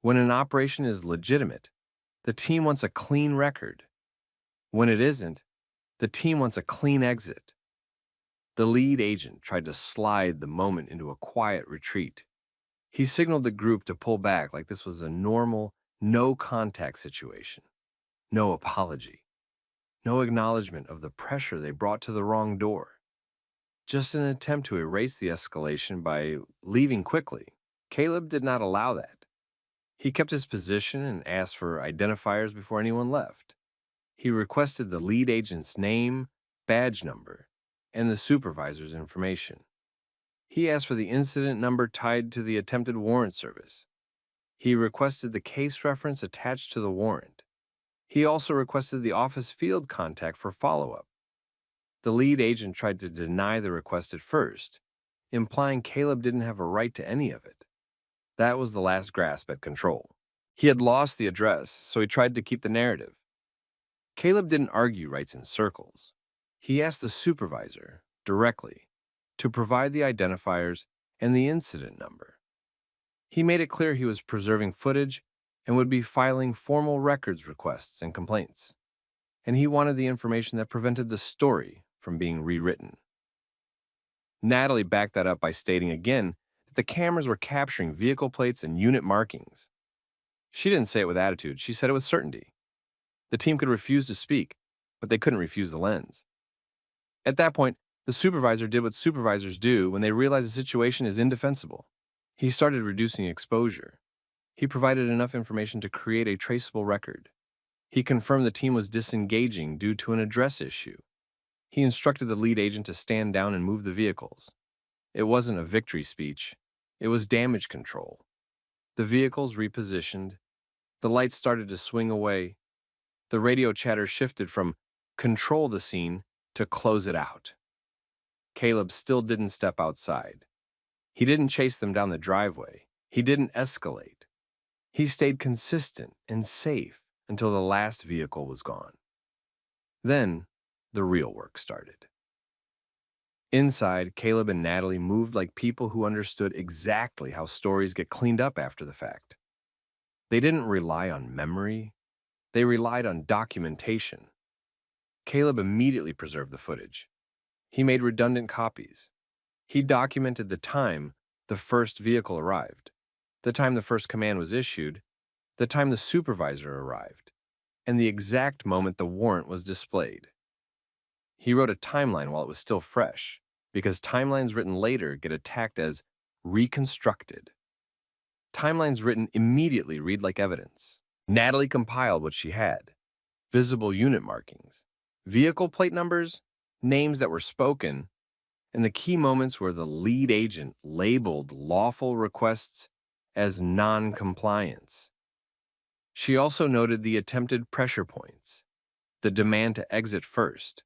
When an operation is legitimate, the team wants a clean record. When it isn't, the team wants a clean exit. The lead agent tried to slide the moment into a quiet retreat. He signaled the group to pull back like this was a normal, no-contact situation. No apology. No acknowledgement of the pressure they brought to the wrong door. Just an attempt to erase the escalation by leaving quickly. Caleb did not allow that. He kept his position and asked for identifiers before anyone left. He requested the lead agent's name, badge number, and the supervisor's information. He asked for the incident number tied to the attempted warrant service. He requested the case reference attached to the warrant. He also requested the office field contact for follow-up. The lead agent tried to deny the request at first, implying Caleb didn't have a right to any of it. That was the last grasp at control. He had lost the address, so he tried to keep the narrative. Caleb didn't argue rights in circles. He asked the supervisor, directly, to provide the identifiers and the incident number. He made it clear he was preserving footage and would be filing formal records requests and complaints. And he wanted the information that prevented the story from being rewritten. Natalie backed that up by stating again that the cameras were capturing vehicle plates and unit markings. She didn't say it with attitude, she said it with certainty. The team could refuse to speak, but they couldn't refuse the lens. At that point, the supervisor did what supervisors do when they realize a situation is indefensible. He started reducing exposure. He provided enough information to create a traceable record. He confirmed the team was disengaging due to an address issue. He instructed the lead agent to stand down and move the vehicles. It wasn't a victory speech. It was damage control. The vehicles repositioned. The lights started to swing away. The radio chatter shifted from "control the scene" to "close it out." Caleb still didn't step outside. He didn't chase them down the driveway. He didn't escalate. He stayed consistent and safe until the last vehicle was gone. Then, the real work started. Inside, Caleb and Natalie moved like people who understood exactly how stories get cleaned up after the fact. They didn't rely on memory. They relied on documentation. Caleb immediately preserved the footage. He made redundant copies. He documented the time the first vehicle arrived, the time the first command was issued, the time the supervisor arrived, and the exact moment the warrant was displayed. He wrote a timeline while it was still fresh, because timelines written later get attacked as reconstructed. Timelines written immediately read like evidence. Natalie compiled what she had: visible unit markings, vehicle plate numbers, names that were spoken, and the key moments where the lead agent labeled lawful requests as non-compliance. She also noted the attempted pressure points, the demand to exit first,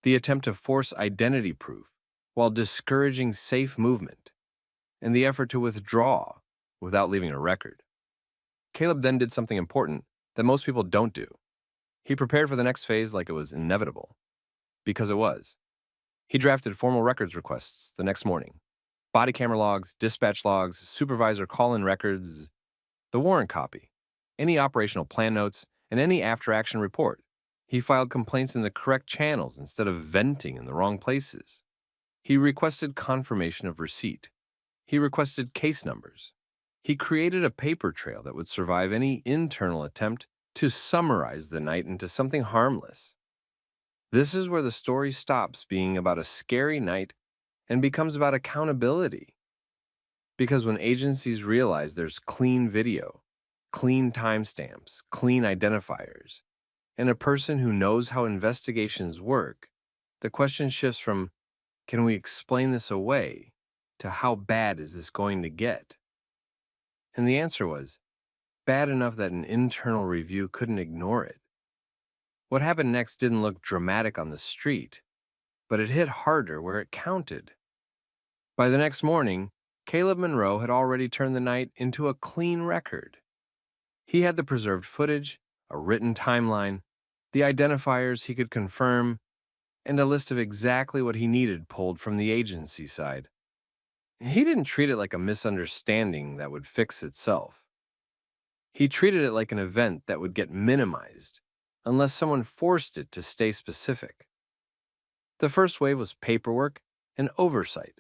the attempt to force identity proof, while discouraging safe movement and the effort to withdraw without leaving a record. Caleb then did something important that most people don't do. He prepared for the next phase like it was inevitable, because it was. He drafted formal records requests the next morning. Body camera logs, dispatch logs, supervisor call-in records, the warrant copy, any operational plan notes, and any after-action report. He filed complaints in the correct channels instead of venting in the wrong places. He requested confirmation of receipt. He requested case numbers. He created a paper trail that would survive any internal attempt to summarize the night into something harmless. This is where the story stops being about a scary night and becomes about accountability. Because when agencies realize there's clean video, clean timestamps, clean identifiers, and a person who knows how investigations work, the question shifts from, can we explain this away, to how bad is this going to get? And the answer was, bad enough that an internal review couldn't ignore it. What happened next didn't look dramatic on the street, but it hit harder where it counted. By the next morning, Caleb Monroe had already turned the night into a clean record. He had the preserved footage, a written timeline, the identifiers he could confirm, and a list of exactly what he needed pulled from the agency side. He didn't treat it like a misunderstanding that would fix itself. He treated it like an event that would get minimized unless someone forced it to stay specific. The first wave was paperwork and oversight.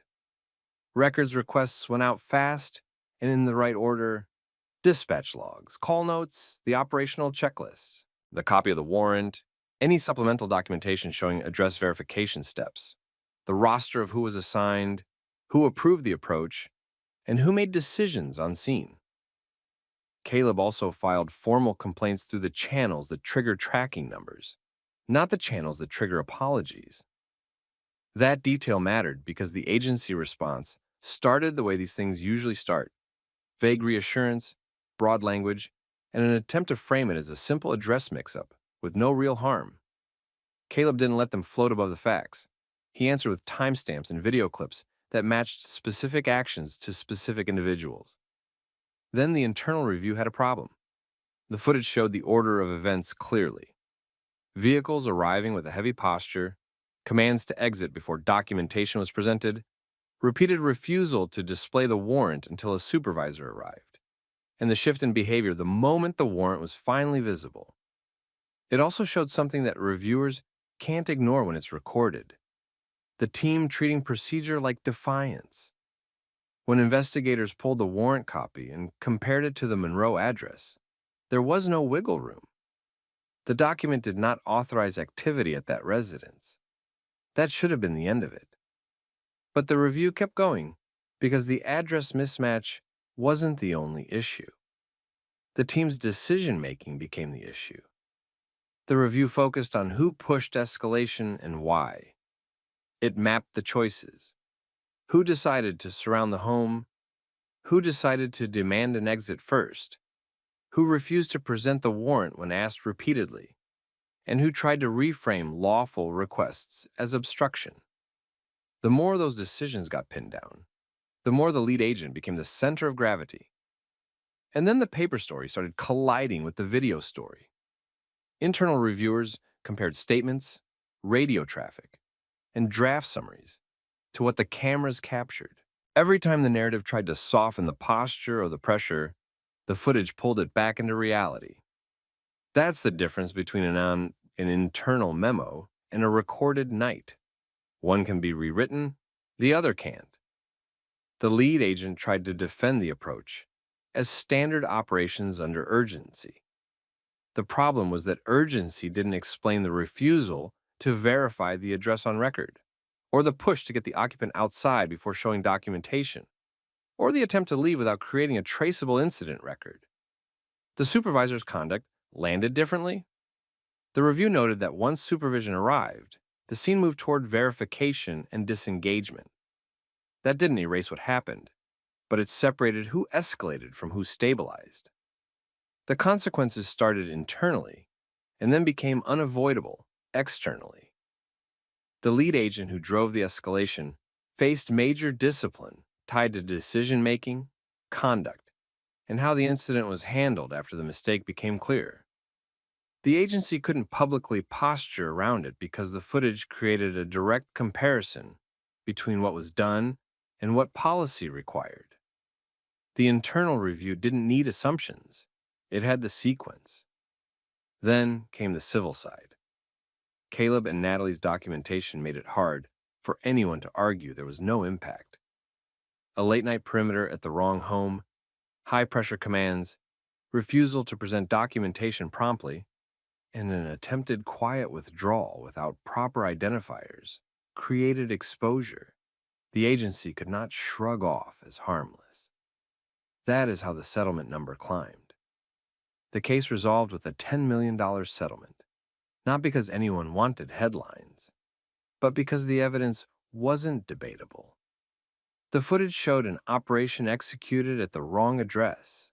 Records requests went out fast and in the right order. Dispatch logs, call notes, the operational checklists, the copy of the warrant, any supplemental documentation showing address verification steps, the roster of who was assigned, who approved the approach, and who made decisions on scene. Caleb also filed formal complaints through the channels that trigger tracking numbers, not the channels that trigger apologies. That detail mattered because the agency response started the way these things usually start: vague reassurance, broad language, and an attempt to frame it as a simple address mix-up with no real harm. Caleb didn't let them float above the facts. He answered with timestamps and video clips that matched specific actions to specific individuals. Then the internal review had a problem. The footage showed the order of events clearly. Vehicles arriving with a heavy posture, commands to exit before documentation was presented, repeated refusal to display the warrant until a supervisor arrived, and the shift in behavior the moment the warrant was finally visible. It also showed something that reviewers can't ignore when it's recorded: the team treating procedure like defiance. When investigators pulled the warrant copy and compared it to the Monroe address, there was no wiggle room. The document did not authorize activity at that residence. That should have been the end of it. But the review kept going because the address mismatch wasn't the only issue. The team's decision-making became the issue. The review focused on who pushed escalation and why. It mapped the choices. Who decided to surround the home? Who decided to demand an exit first? Who refused to present the warrant when asked repeatedly? And who tried to reframe lawful requests as obstruction? The more those decisions got pinned down, the more the lead agent became the center of gravity. And then the paper story started colliding with the video story. Internal reviewers compared statements, radio traffic, and draft summaries to what the cameras captured. Every time the narrative tried to soften the posture or the pressure, the footage pulled it back into reality. That's the difference between an internal memo and a recorded night. One can be rewritten, the other can't. The lead agent tried to defend the approach as standard operations under urgency. The problem was that urgency didn't explain the refusal to verify the address on record, or the push to get the occupant outside before showing documentation, or the attempt to leave without creating a traceable incident record. The supervisor's conduct landed differently. The review noted that once supervision arrived, the scene moved toward verification and disengagement. That didn't erase what happened, but it separated who escalated from who stabilized. The consequences started internally and then became unavoidable externally. The lead agent who drove the escalation faced major discipline tied to decision-making, conduct, and how the incident was handled after the mistake became clear. The agency couldn't publicly posture around it because the footage created a direct comparison between what was done and what policy required. The internal review didn't need assumptions. It had the sequence. Then came the civil side. Caleb and Natalie's documentation made it hard for anyone to argue there was no impact. A late-night perimeter at the wrong home, high-pressure commands, refusal to present documentation promptly, and an attempted quiet withdrawal without proper identifiers created exposure the agency could not shrug off as harmless. That is how the settlement number climbed. The case resolved with a $10 million settlement, not because anyone wanted headlines, but because the evidence wasn't debatable. The footage showed an operation executed at the wrong address,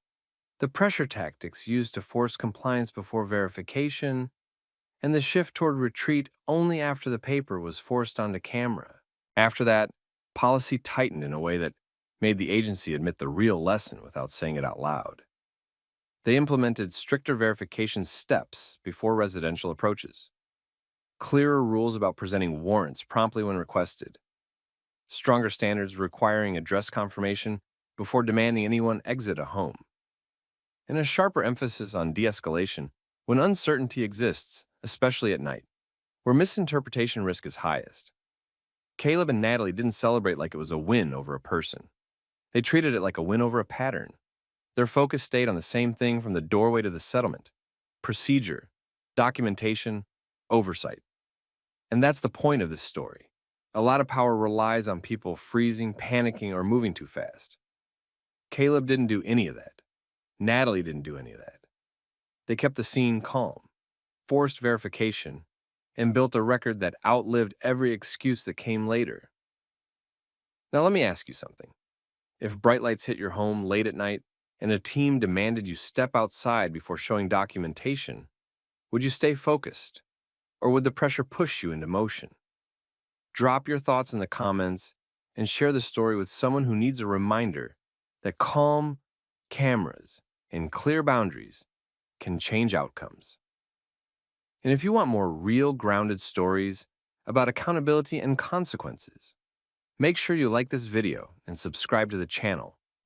the pressure tactics used to force compliance before verification, and the shift toward retreat only after the paper was forced onto camera. After that, policy tightened in a way that made the agency admit the real lesson without saying it out loud. They implemented stricter verification steps before residential approaches, clearer rules about presenting warrants promptly when requested, stronger standards requiring address confirmation before demanding anyone exit a home, and a sharper emphasis on de-escalation when uncertainty exists, especially at night, where misinterpretation risk is highest. Caleb and Natalie didn't celebrate like it was a win over a person. They treated it like a win over a pattern. Their focus stayed on the same thing from the doorway to the settlement: procedure, documentation, oversight. And that's the point of this story. A lot of power relies on people freezing, panicking, or moving too fast. Caleb didn't do any of that. Natalie didn't do any of that. They kept the scene calm, forced verification, and built a record that outlived every excuse that came later. Now let me ask you something. If bright lights hit your home late at night and a team demanded you step outside before showing documentation, would you stay focused, or would the pressure push you into motion? Drop your thoughts in the comments and share the story with someone who needs a reminder that calm, cameras, and clear boundaries can change outcomes. And if you want more real, grounded stories about accountability and consequences, make sure you like this video and subscribe to the channel